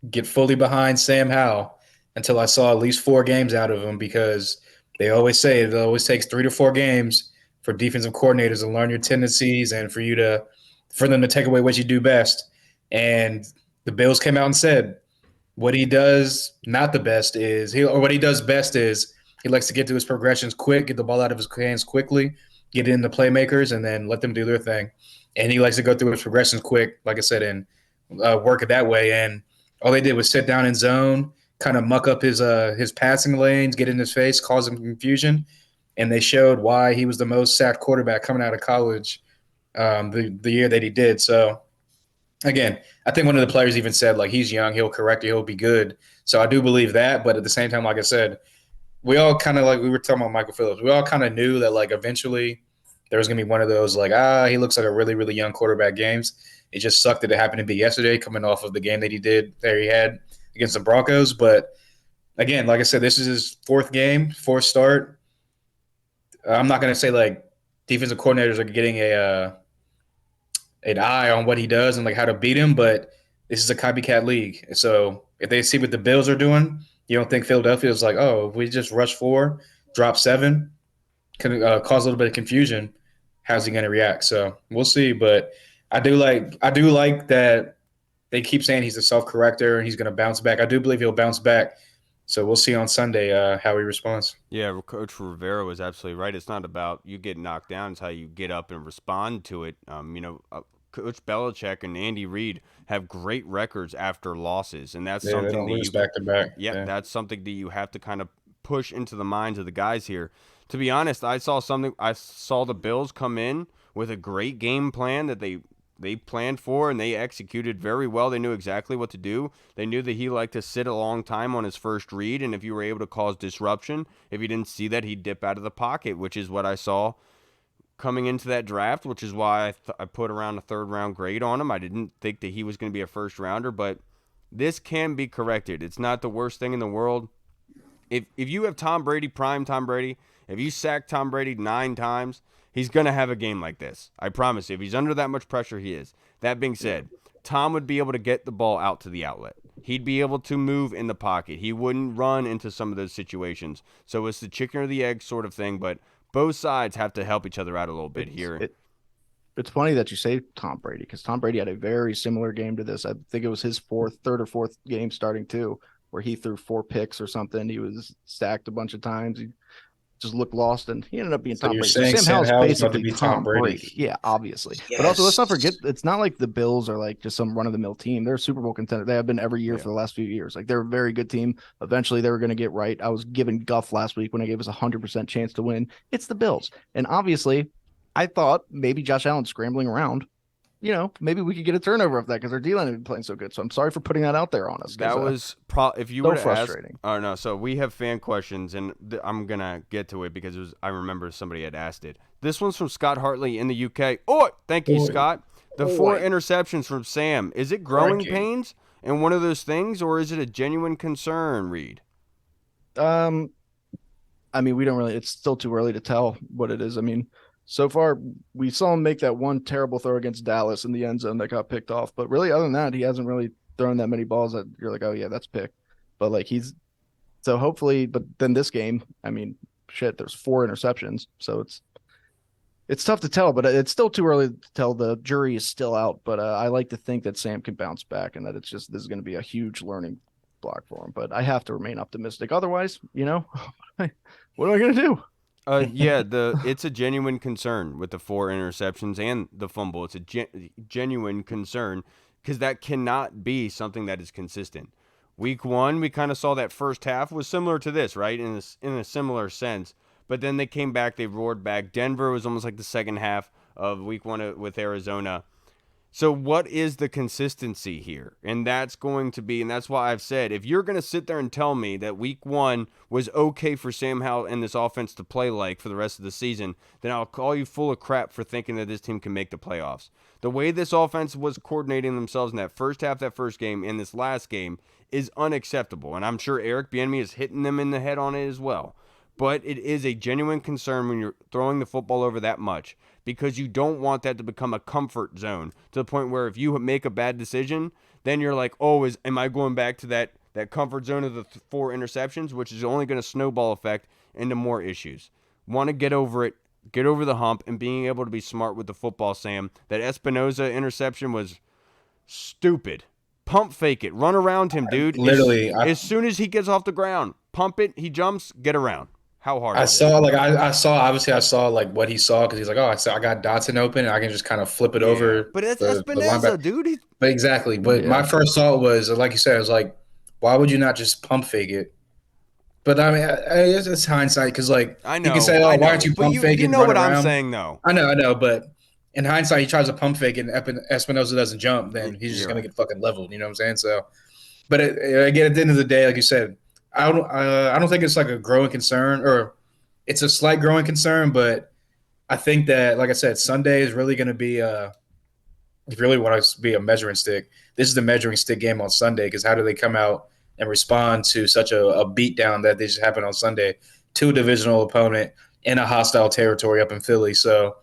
Speaker 3: get fully behind Sam Howell until I saw at least 4 games out of him, because they always say it always takes 3 to 4 games for defensive coordinators to learn your tendencies and for them to take away what you do best. And the Bills came out and said what he does not the best is what he does best is he likes to get to his progressions quick, get the ball out of his hands quickly, get it into playmakers, and then let them do their thing. And he likes to go through his progressions quick, like I said, and work it that way. And all they did was sit down in zone, kind of muck up his passing lanes, get in his face, cause him confusion. And they showed why he was the most sacked quarterback coming out of college the year that he did. So, again, I think one of the players even said, he's young, he'll correct it, he'll be good. So I do believe that. But at the same time, like I said, we all kind of we were talking about Michael Phillips. We all kind of knew that eventually there was going to be one of those he looks like a really, really young quarterback games. It just sucked that it happened to be yesterday coming off of the game that he had against the Broncos. But again, like I said, this is his 4th game, 4th start. I'm not going to say like defensive coordinators are getting an eye on what he does and like how to beat him, but this is a copycat league. So if they see what the Bills are doing, you don't think Philadelphia is like, oh, if we just rush 4, drop 7, can cause a little bit of confusion. How's he going to react? So we'll see. But I do like that they keep saying he's a self-corrector and he's going to bounce back. I do believe he'll bounce back. So we'll see on Sunday how he responds.
Speaker 1: Yeah, Coach Rivera was absolutely right. It's not about you get knocked down; it's how you get up and respond to it. Coach Belichick and Andy Reid have great records after losses, and that's
Speaker 3: They
Speaker 1: something
Speaker 3: don't
Speaker 1: that
Speaker 3: lose
Speaker 1: you
Speaker 3: back to back.
Speaker 1: yeah, that's something that you have to kind of push into the minds of the guys here. To be honest, I saw the Bills come in with a great game plan that they planned for and they executed very well. They knew exactly what to do. They knew that he liked to sit a long time on his first read, and if you were able to cause disruption, if you didn't see that, he'd dip out of the pocket, which is what I saw coming into that draft, which is why I put around a third-round grade on him. I didn't think that he was going to be a first-rounder, but this can be corrected. It's not the worst thing in the world. If you have Tom Brady, prime Tom Brady, if you sack Tom Brady 9 times, he's going to have a game like this. I promise you. If he's under that much pressure, he is. That being said, Tom would be able to get the ball out to the outlet. He'd be able to move in the pocket. He wouldn't run into some of those situations. So it's the chicken or the egg sort of thing, but both sides have to help each other out a little bit here.
Speaker 4: It's funny that you say Tom Brady because Tom Brady had a very similar game to this. I think it was his third or fourth game starting too, where he threw 4 picks or something. He was sacked a bunch of times. He just looked lost, and he ended up being Tom Brady.
Speaker 3: Sam Howell's basically Tom Brady.
Speaker 4: Yeah, obviously.
Speaker 3: Yes.
Speaker 4: But also, let's not forget, it's not like the Bills are like just some run-of-the-mill team. They're a Super Bowl contender. They have been every year for the last few years. Like, they're a very good team. Eventually, they were going to get right. I was giving guff last week when I gave us 100% chance to win. It's the Bills. And obviously, I thought maybe Josh Allen scrambling around, maybe we could get a turnover of that because our D-line had been playing so good. So I'm sorry for putting that out there on us.
Speaker 1: That was if you
Speaker 4: so
Speaker 1: were to
Speaker 4: frustrating.
Speaker 1: Oh no, so we have fan questions, and I'm gonna get to it because I remember somebody had asked it. This one's from Scott Hartley in the UK. Oh, thank you, Scott. The 4 interceptions from Sam. Is it growing pains and one of those things, or is it a genuine concern, Reed?
Speaker 4: I mean, we don't really. It's still too early to tell what it is. I mean, so far, we saw him make that one terrible throw against Dallas in the end zone that got picked off. But really, other than that, he hasn't really thrown that many balls that you're like, oh, yeah, that's picked. But, so hopefully, but then this game, I mean, there's 4 interceptions. So it's tough to tell, but it's still too early to tell. The jury is still out. But I like to think that Sam can bounce back and that this is going to be a huge learning block for him. But I have to remain optimistic. Otherwise, what am I going to do?
Speaker 1: It's a genuine concern with the 4 interceptions and the fumble. It's a genuine concern because that cannot be something that is consistent. Week 1, we kind of saw that first half was similar to this, right? In a similar sense. But then they came back, they roared back. Denver was almost like the second half of week 1 with Arizona. So what is the consistency here? And that's going to be, and that's why I've said, if you're going to sit there and tell me that week 1 was okay for Sam Howell and this offense to play like for the rest of the season, then I'll call you full of crap for thinking that this team can make the playoffs. The way this offense was coordinating themselves in that first half, that first game, and this last game is unacceptable. And I'm sure Eric Bieniemy is hitting them in the head on it as well. But it is a genuine concern when you're throwing the football over that much because you don't want that to become a comfort zone to the point where if you make a bad decision, then you're like, oh, am I going back to that comfort zone of the 4 interceptions, which is only going to snowball effect into more issues. Want to get over it, get over the hump, and being able to be smart with the football, Sam. That Espinoza interception was stupid. Pump fake it. Run around him, dude. As soon as he gets off the ground, pump it, he jumps, get around. How hard
Speaker 3: I saw like what he saw because he's like, oh, I got Dotson open and I can just kind of flip it over.
Speaker 1: But it's Espinoza, dude.
Speaker 3: But exactly. But my first thought was, like you said, I was like, why would you not just pump fake it? But I mean, it's hindsight because
Speaker 1: I know,
Speaker 3: you can say, oh, why aren't you pump faking?
Speaker 1: You know what I'm saying, though.
Speaker 3: I know. But in hindsight, he tries to pump fake and Espinoza doesn't jump, then he's just going to get fucking leveled. You know what I'm saying? So, but again, at the end of the day, like you said, I don't think it's like a growing concern, or it's a slight growing concern, but I think that, like I said, Sunday is really going to be if you really want to be a measuring stick, this is the measuring stick game on Sunday because how do they come out and respond to such a beatdown that just happened on Sunday to a divisional opponent, in a hostile territory up in Philly. So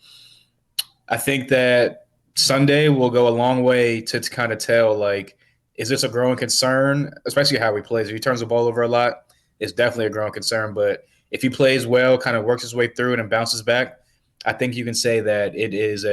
Speaker 3: I think that Sunday will go a long way to kind of tell, like, is this a growing concern, especially how he plays. If he turns the ball over a lot, it's definitely a growing concern. But if he plays well, kind of works his way through it and bounces back, I think you can say that it is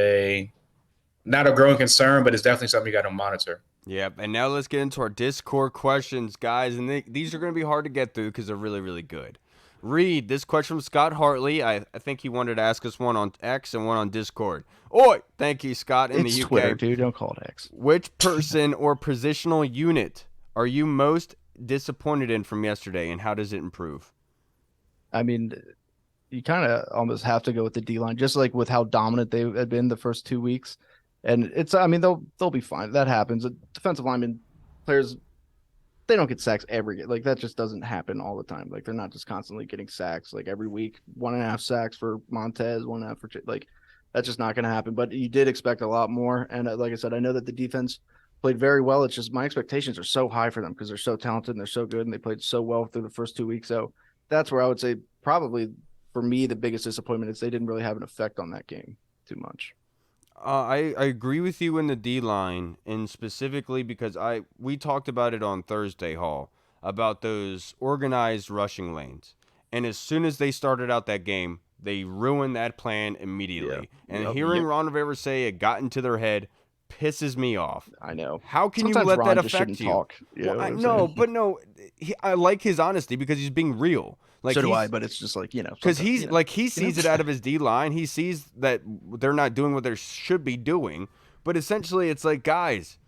Speaker 3: not a growing concern, but it's definitely something you got to monitor.
Speaker 1: Yep. And now let's get into our Discord questions, guys. And these are going to be hard to get through because they're really, really good. Reed, this question from Scott Hartley. I think he wanted to ask us one on X and one on Discord. Oi! Thank you, Scott, in
Speaker 4: It's
Speaker 1: the UK.
Speaker 4: Twitter, dude. Don't call it X.
Speaker 1: Which person or positional unit are you most disappointed in from yesterday, and how does it improve?
Speaker 4: I mean, you kind of almost have to go with the D-line, just like with how dominant they had been the first 2 weeks. And they'll be fine. That happens. Defensive linemen, players, they don't get sacks every game. Like, that just doesn't happen all the time. Like, they're not just constantly getting sacks like every week. 1.5 sacks for Montez, 1.5 for like, that's just not going to happen. But you did expect a lot more. And like I said, I know that the defense played very well. It's just my expectations are so high for them because they're so talented and they're so good and they played so well through the first 2 weeks. So that's where I would say probably for me the biggest disappointment is they didn't really have an effect on that game too much.
Speaker 1: I agree with you in the D-line, and specifically because we talked about it on Thursday, Hall, about those organized rushing lanes. And as soon as they started out that game, they ruined that plan immediately. Yeah. And hearing Ron Rivera say it got into their head pisses me off.
Speaker 4: I know.
Speaker 1: How can
Speaker 4: Sometimes
Speaker 1: you let
Speaker 4: Ron
Speaker 1: that
Speaker 4: just
Speaker 1: affect you?
Speaker 4: Talk.
Speaker 1: No, I like his honesty because he's being real. Like,
Speaker 4: so do I, but it's just like,
Speaker 1: because he sees it out of his D line. He sees that they're not doing what they should be doing. But essentially, it's like, guys,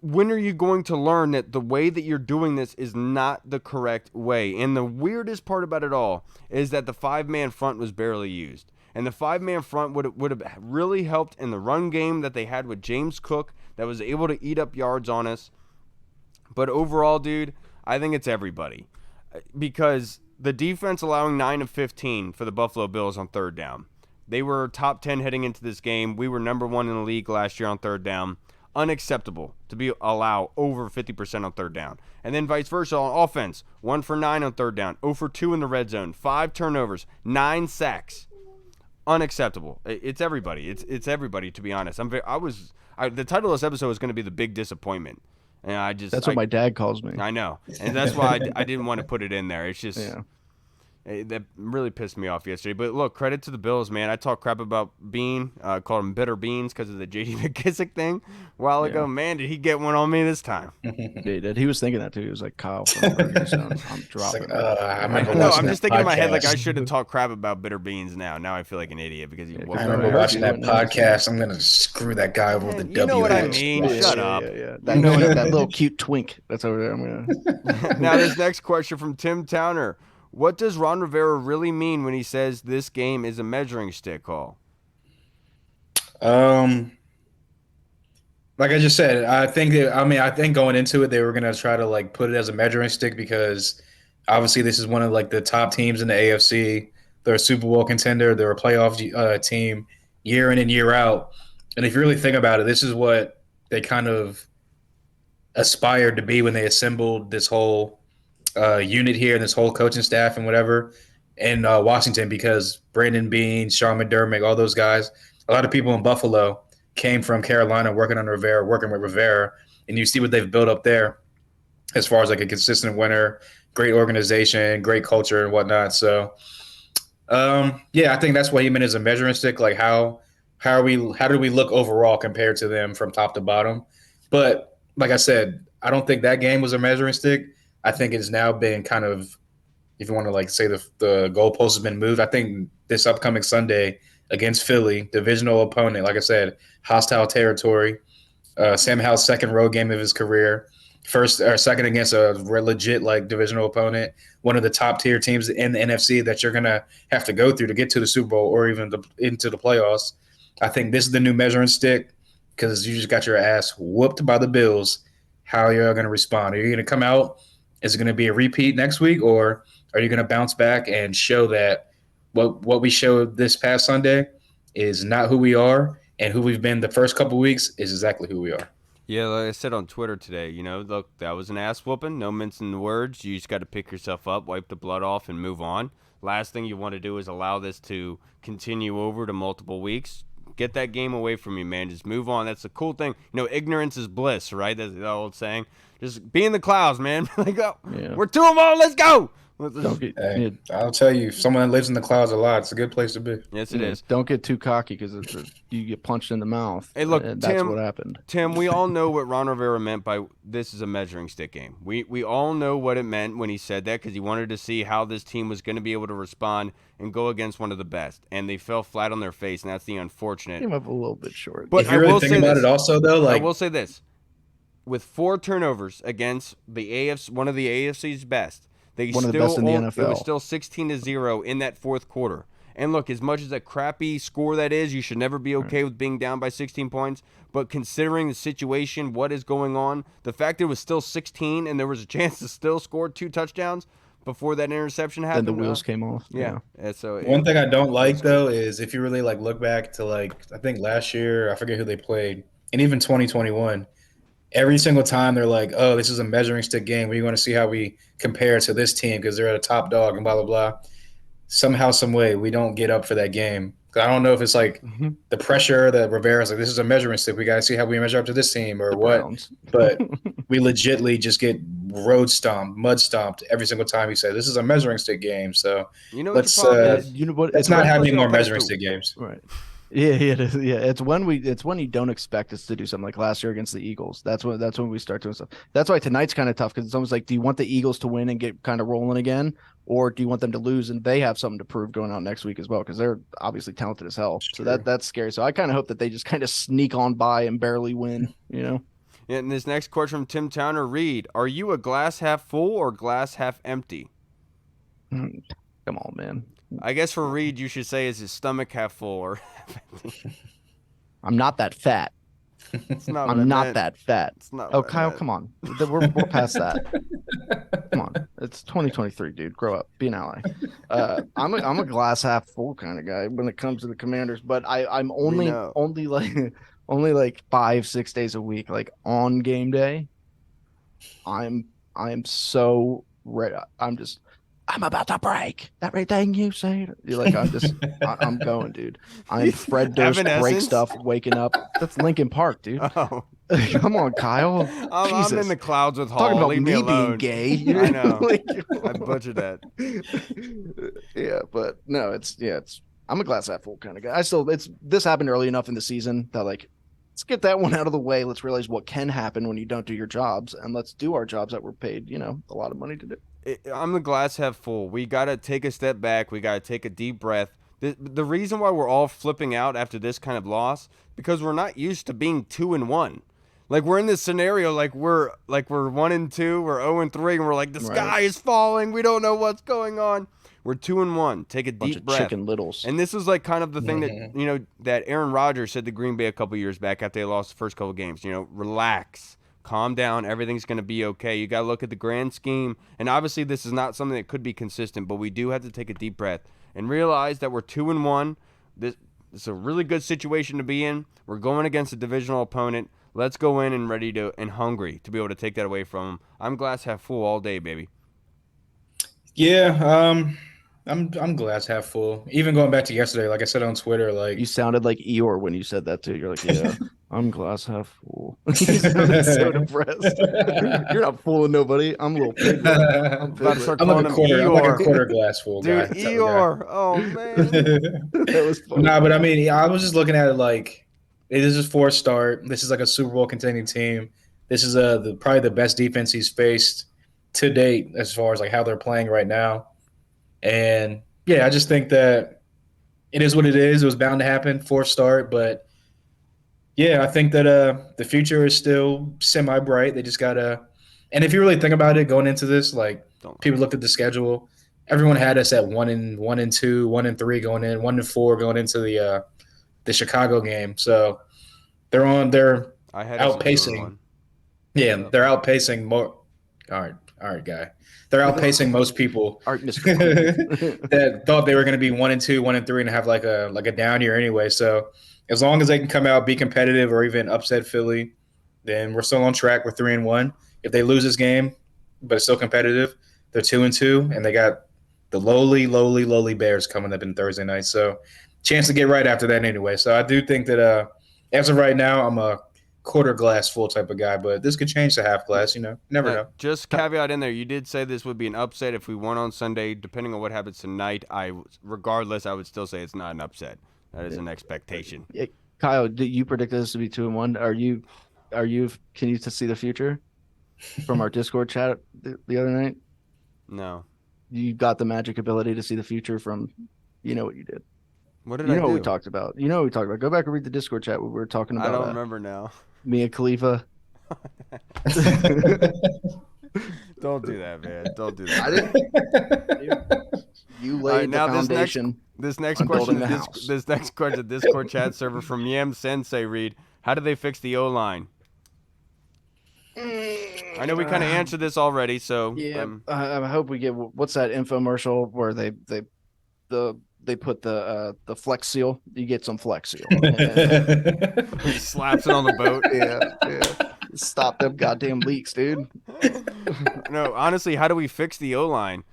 Speaker 1: when are you going to learn that the way that you're doing this is not the correct way? And the weirdest part about it all is that the 5-man front was barely used. And the 5-man front would have really helped in the run game that they had with James Cook that was able to eat up yards on us. But overall, dude, I think it's everybody. Because the defense allowing 9 of 15 for the Buffalo Bills on third down. They were top 10 heading into this game. We were number 1 in the league last year on third down. Unacceptable to allow over 50% on third down. And then vice versa on offense. 1 for 9 on third down. 0 for 2 in the red zone. 5 turnovers. 9 sacks. Unacceptable. It's everybody. It's everybody, to be honest. The title of this episode is going to be The Big Disappointment. And that's
Speaker 4: what my dad calls me.
Speaker 1: I know. And that's why I didn't want to put it in there. It's just that really pissed me off yesterday. But look, credit to the Bills, man. I talked crap about Bean, called him Bitter Beans because of the J.D. McKissick thing a while ago. Man, did he get one on me this time?
Speaker 4: He did. He was thinking that too. He was like, Kyle from I'm dropping.
Speaker 1: I'm just thinking in my head, like, I should have talked crap about Bitter Beans now. Now I feel like an idiot because
Speaker 3: I remember watching that podcast. I'm going to screw that guy over with the W.
Speaker 1: You know what I mean? Shut up.
Speaker 4: Yeah. That little cute twink that's over there.
Speaker 1: Now, this next question from Tim Towner. What does Ron Rivera really mean when he says this game is a measuring stick, Hall?
Speaker 3: Like I just said, I think going into it, they were going to try to like put it as a measuring stick because obviously this is one of like the top teams in the AFC. They're a Super Bowl contender. They're a playoff team year in and year out. And if you really think about it, this is what they kind of aspired to be when they assembled this whole unit here and this whole coaching staff and whatever in Washington, because Brandon Beane, Sean McDermott, all those guys, a lot of people in Buffalo came from Carolina working with Rivera, and you see what they've built up there as far as like a consistent winner, great organization, great culture and whatnot. So I think that's what he meant as a measuring stick. Like how do we look overall compared to them from top to bottom? But like I said, I don't think that game was a measuring stick. I think it's now been kind of, if you want to like say the goalpost has been moved. I think this upcoming Sunday against Philly, divisional opponent, like I said, hostile territory, Sam Howell's second road game of his career, first or second against a legit like divisional opponent, one of the top tier teams in the NFC that you're gonna have to go through to get to the Super Bowl or even into the playoffs. I think this is the new measuring stick because you just got your ass whooped by the Bills. How are you going to respond? Are you going to come out? Is it going to be a repeat next week, or are you going to bounce back and show that what we showed this past Sunday is not who we are, and who we've been the first couple of weeks is exactly who we are?
Speaker 1: Yeah, like I said on Twitter today, look, that was an ass whooping. No mincing the words. You just got to pick yourself up, wipe the blood off, and move on. Last thing you want to do is allow this to continue over to multiple weeks. Get that game away from you, man. Just move on. That's the cool thing. Ignorance is bliss, right? That's the old saying. Just be in the clouds, man. Like, oh,
Speaker 4: Yeah.
Speaker 1: we're 2-0. Let's go.
Speaker 3: Hey, I'll tell you, someone that lives in the clouds a lot, it's a good place to be.
Speaker 1: Yes, it is.
Speaker 4: Don't get too cocky because you get punched in the mouth.
Speaker 1: Hey, look,
Speaker 4: and
Speaker 1: Tim,
Speaker 4: that's what happened.
Speaker 1: Tim, we all know what Ron Rivera meant by this is a measuring stick game. We all know what it meant when he said that because he wanted to see how this team was going to be able to respond and go against one of the best. And they fell flat on their face, and that's the unfortunate.
Speaker 4: Came up a little bit short.
Speaker 1: But
Speaker 3: if you really think about it also, though,
Speaker 1: I will say this. With 4 turnovers against one of the AFC's best,
Speaker 4: one of the best in the NFL.
Speaker 1: It was still 16-0 in that fourth quarter. And look, as much as a crappy score that is, you should never be okay with being down by 16 points. But considering the situation, what is going on, the fact that it was still 16 and there was a chance to still score 2 touchdowns before that interception happened.
Speaker 4: Then the wheels came off.
Speaker 1: Yeah. So
Speaker 3: one thing I don't like though is if you really look back to I think last year, I forget who they played, and even 2021. Every single time they're like, oh, this is a measuring stick game. We want to see how we compare to this team because they're a top dog and blah, blah, blah. Somehow, some way, we don't get up for that game. I don't know if it's the pressure that Rivera's this is a measuring stick. We got to see how we measure up to this team or what. But we legitly just get road stomped, mud stomped every single time he said, this is a measuring stick game. So let's not have any more measuring stick games.
Speaker 4: Right. Yeah, it is. Yeah, it's when you don't expect us to do something like last year against the Eagles. That's when we start doing stuff. That's why tonight's kind of tough because it's almost like, do you want the Eagles to win and get kind of rolling again, or do you want them to lose and they have something to prove going out next week as well? Because they're obviously talented as hell. So that's scary. So I kind of hope that they just kind of sneak on by and barely win.
Speaker 1: Yeah. And this next question from Tim Towner, Reed, are you a glass half full or glass half empty?
Speaker 4: Come on, man.
Speaker 1: I guess for Reed, you should say, is his stomach half full or half empty?
Speaker 4: I'm not that fat. I'm not that fat. Oh, Kyle, come on. We're past that. Come on. It's 2023, dude. Grow up. Be an ally. I'm a glass half full kind of guy when it comes to the Commanders, but I'm only 5-6 days a week, on game day. I'm so ready. I'm about to break. That right thing you say? You're like, I'm going, dude. I'm Fred Durst break stuff, waking up. That's Lincoln Park, dude.
Speaker 1: Oh.
Speaker 4: Come on, Kyle.
Speaker 1: I'm in the clouds with Hall.
Speaker 4: Talking about
Speaker 1: Leave me alone.
Speaker 4: Being gay.
Speaker 1: I know. I butchered that.
Speaker 4: Yeah, but no, I'm a glass half full kind of guy. This happened early enough in the season that let's get that one out of the way. Let's realize what can happen when you don't do your jobs, and let's do our jobs that we're paid, a lot of money to do.
Speaker 1: I'm the glass half full. We got to take a step back. We got to take a deep breath. The reason why we're all flipping out after this kind of loss, because we're not used to being 2-1. We're in this scenario, we're 1-2, we're 0-3, and we're like, the sky is falling. We don't know what's going on. We're 2-1. Take a deep breath.
Speaker 4: Chicken littles.
Speaker 1: And this is kind of the thing that, that Aaron Rodgers said to Green Bay a couple years back after they lost the first couple games. Relax. Calm down. Everything's going to be okay. You got to look at the grand scheme. And obviously, this is not something that could be consistent, but we do have to take a deep breath and realize that we're 2-1. This is a really good situation to be in. We're going against a divisional opponent. Let's go in and ready to and hungry to be able to take that away from them. I'm glass half full all day, baby.
Speaker 3: Yeah, I'm glass half full. Even going back to yesterday, like I said on Twitter,
Speaker 4: you sounded like Eeyore when you said that too. You're like, yeah, I'm glass half full. You sounded so depressed. You're not fooling nobody. I'm a little pig. I'm
Speaker 3: like a quarter glass full guy.
Speaker 1: Dude, Eeyore. Oh man,
Speaker 4: that was funny.
Speaker 3: Nah, but I mean, I was just looking at it it is his fourth start. This is a Super Bowl contending team. This is probably the best defense he's faced to date as far as how they're playing right now. And yeah, I just think that it is what it is. It was bound to happen, fourth start, but yeah, I think that the future is still semi-bright. They just gotta, and if you really think about it, going into this, people looked at the schedule. Everyone had us at 1-2, 1-3 going in, 1-4 going into the Chicago game. So they're outpacing. Yeah, they're outpacing more. All right, guy. They're outpacing most people that thought they were going to be 1-2, 1-3, and have a down year anyway. So as long as they can come out, be competitive, or even upset Philly, then we're still on track. We're 3-1. If they lose this game, but it's still competitive, they're 2-2, and they got the lowly Bears coming up in Thursday night. So chance to get right after that anyway. So I do think that as of right now, I'm a quarter glass full type of guy, but this could change to half glass. Never know.
Speaker 1: Just caveat in there, you did say this would be an upset if we won on Sunday. Depending on what happens tonight, regardless, I would still say it's not an upset. That is an expectation.
Speaker 4: Yeah. Kyle, did you predict this to be 2-1? Can you see the future from our Discord chat the other night?
Speaker 1: No.
Speaker 4: You got the magic ability to see the future from, what you did.
Speaker 1: What did I do?
Speaker 4: What we talked about. Go back and read the Discord chat. We were talking about.
Speaker 1: I don't remember now.
Speaker 4: Mia Khalifa.
Speaker 1: Don't do that, man. Don't do that.
Speaker 4: You laid the foundation.
Speaker 1: This next question, Discord chat server from Yam Sensei read, how do they fix the O-line? I know we kind of answered this already, so
Speaker 4: yeah. I hope we get what's that infomercial where they put the Flex Seal. You get some Flex Seal.
Speaker 1: He slaps it on the boat.
Speaker 4: Yeah. Stop them goddamn leaks, dude.
Speaker 1: No, honestly, how do we fix the O-line?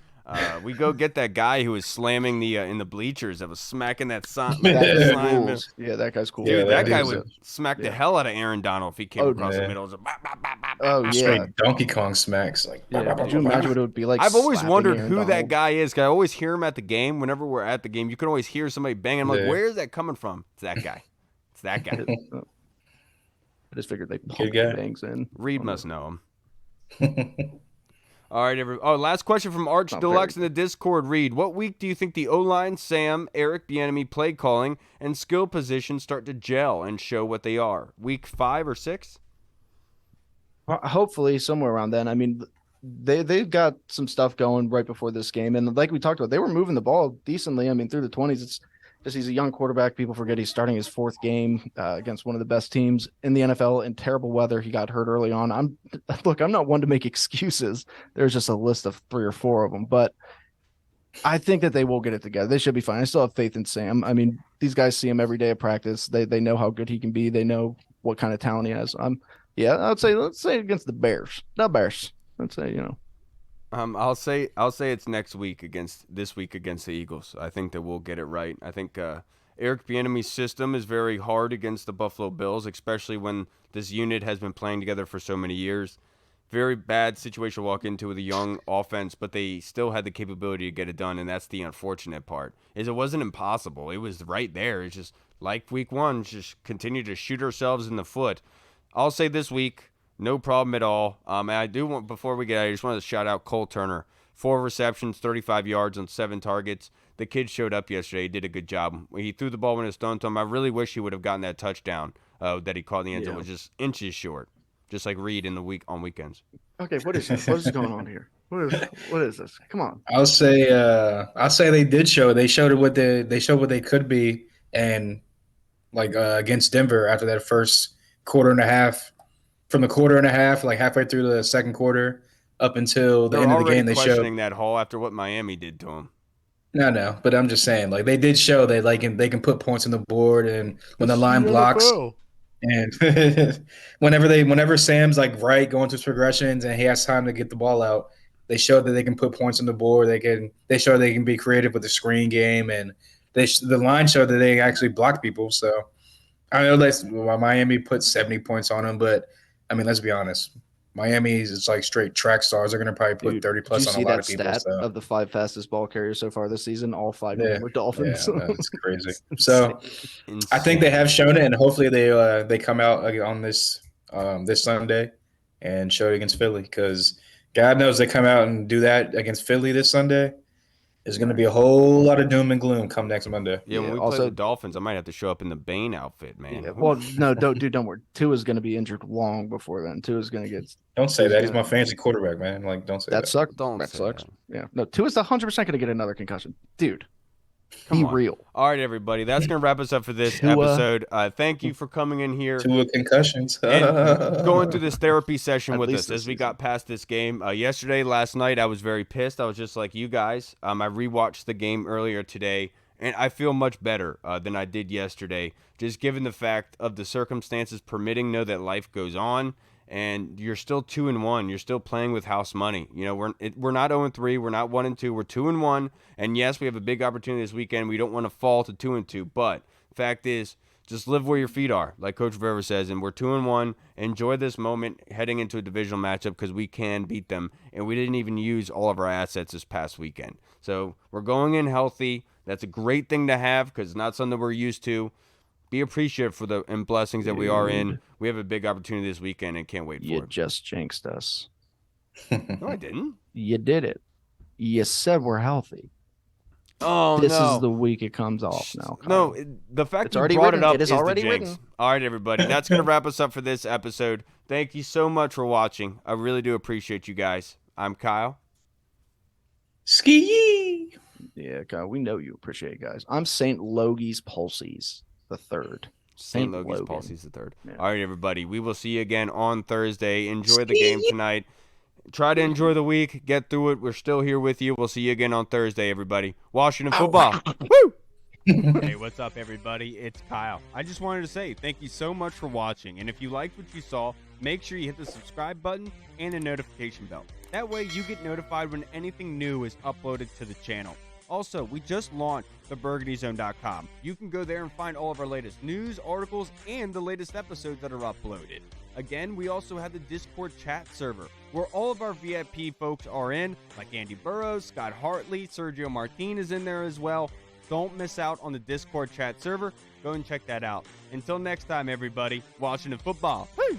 Speaker 1: We go get that guy who was slamming the in the bleachers that was smacking that sign.
Speaker 4: Yeah, that guy's cool.
Speaker 1: Dude, that guy would smack the hell out of Aaron Donald if he came across the middle.
Speaker 3: Straight Donkey Kong smacks. Could
Speaker 4: you imagine what it would be like?
Speaker 1: I've always wondered
Speaker 4: Aaron
Speaker 1: who
Speaker 4: Donald?
Speaker 1: that guy is. 'Cause I always hear him at the game. Whenever we're at the game, you can always hear somebody banging. I'm like, where is that coming from? It's that guy. It's that guy.
Speaker 4: I just figured they pump bangs in.
Speaker 1: Reed must know him. All right, last question from Arch Deluxe in the Discord. Reed, what week do you think the O-line, Sam, Eric Bieniemy play calling, and skill positions start to gel and show what they are? Week 5 or 6?
Speaker 4: Hopefully somewhere around then. I mean, they've got some stuff going right before this game, and like we talked about, they were moving the ball decently. I mean, through the 20s. It's just he's a young quarterback. People forget he's starting his 4th game against one of the best teams in the NFL in terrible weather. He got hurt early on. I'm not one to make excuses. There's just a list of 3 or 4 of them, but I think that they will get it together. They should be fine. I still have faith in Sam. I mean, these guys see him every day at practice. They know how good he can be. They know what kind of talent he has. Let's say against the Bears. The Bears. Let's say,
Speaker 1: I'll say it's next week against the Eagles. I think that we'll get it right. I think Eric Bieniemy's system is very hard against the Buffalo Bills, especially when this unit has been playing together for so many years. Very bad situation to walk into with a young offense, but they still had the capability to get it done, and that's the unfortunate part. Is it wasn't impossible. It was right there. It's just like week 1, just continue to shoot ourselves in the foot. I'll say this week, no problem at all. And I do want, before we get out, I just wanted to shout out Cole Turner. 4 receptions, 35 yards on 7 targets. The kid showed up yesterday. He did a good job. He threw the ball when it was thrown to him. I really wish he would have gotten that touchdown that he caught in the end zone. It was just inches short, just like Reed on weekends.
Speaker 4: Okay, what is going on here? What is this? Come on.
Speaker 3: I'll say they did show. They showed what they could be, and against Denver after that first quarter and a half. From the quarter and a half, like halfway through the second quarter, up until the end of the game, they showed
Speaker 1: questioning that Hall after what Miami did to him.
Speaker 3: No, but I'm just saying, they did show that they can put points on the board, and when the line blocks, and whenever Sam's right going through his progressions and he has time to get the ball out, they showed that they can put points on the board. They show they can be creative with the screen game, and the line showed that they actually blocked people. So I know Miami put 70 points on them, but I mean, let's be honest. Miami's it's like straight track stars. They're going to probably put 30 plus on a lot of people.
Speaker 4: Did you see that stat of the 5 fastest ball carriers so far this season? All 5 of them were Dolphins.
Speaker 3: Yeah, that's crazy. So I think they have shown it, and hopefully they come out on this Sunday and show it against Philly, because God knows they come out and do that against Philly this Sunday. There's going to be a whole lot of doom and gloom come next Monday.
Speaker 1: Yeah, when we play the Dolphins, I might have to show up in the Bane outfit, man.
Speaker 4: Yeah, well, no, don't worry. Tua's going to be injured long before then. Tua's going to get.
Speaker 3: Don't say that. He's my fantasy quarterback, man. Don't say that.
Speaker 4: That sucks. That sucks. Yeah, no, Tua's 100% going to get another concussion, dude. Be real.
Speaker 1: All right, everybody. That's going to wrap us up for this episode. Thank you for coming in here.
Speaker 3: Tua concussions.
Speaker 1: And going through this therapy session with us as we got past this game. Last night, I was very pissed. I was just like you guys. I rewatched the game earlier today, And I feel much better than I did yesterday, just given the fact of the circumstances permitting. Know that life goes on, and you're still 2-1. You're still playing with house money. You know, we're not 0-3. We're not 1-2. We're 2-1. And yes, we have a big opportunity this weekend. We don't want to fall to 2-2. But fact is, just live where your feet are, like Coach Rivera says. And we're 2-1. Enjoy this moment heading into a divisional matchup because we can beat them. And we didn't even use all of our assets this past weekend. So we're going in healthy. That's a great thing to have because it's not something we're used to. Be appreciative for the and blessings that we are in. We have a big opportunity this weekend and can't wait for
Speaker 4: You
Speaker 1: it.
Speaker 4: just jinxed us.
Speaker 1: No, I didn't.
Speaker 4: You did it. You said we're healthy.
Speaker 1: Oh,
Speaker 4: This
Speaker 1: no.
Speaker 4: is the week it comes off now. Kyle.
Speaker 1: No, the fact
Speaker 4: It's
Speaker 1: you
Speaker 4: already
Speaker 1: brought
Speaker 4: written.
Speaker 1: it up
Speaker 4: It is
Speaker 1: is
Speaker 4: already
Speaker 1: the jinx.
Speaker 4: written.
Speaker 1: All right, everybody. That's going to wrap us up for this episode. Thank you so much for watching. I really do appreciate you guys. I'm Kyle.
Speaker 3: Ski.
Speaker 4: Yeah, Kyle, we know you appreciate it, guys. I'm St. Logie's Pulses the third.
Speaker 1: St.
Speaker 4: St.
Speaker 1: Logie's
Speaker 4: Logan.
Speaker 1: Policy's the third.
Speaker 4: Yeah.
Speaker 1: All right, everybody. We will see you again on Thursday. Enjoy the game tonight. Try to enjoy the week. Get through it. We're still here with you. We'll see you again on Thursday, everybody. Washington football. Woo! Hey, what's up, everybody? It's Kyle. I just wanted to say thank you so much for watching. And if you liked what you saw, make sure you hit the subscribe button and the notification bell. That way you get notified when anything new is uploaded to the channel. Also, we just launched theburgundyzone.com. You can go there and find all of our latest news, articles, and the latest episodes that are uploaded. Again, we also have the Discord chat server, where all of our VIP folks are in, like Andy Burrows, Scott Hartley, Sergio Martin is in there as well. Don't miss out on the Discord chat server. Go and check that out. Until next time, everybody, Washington football. Woo!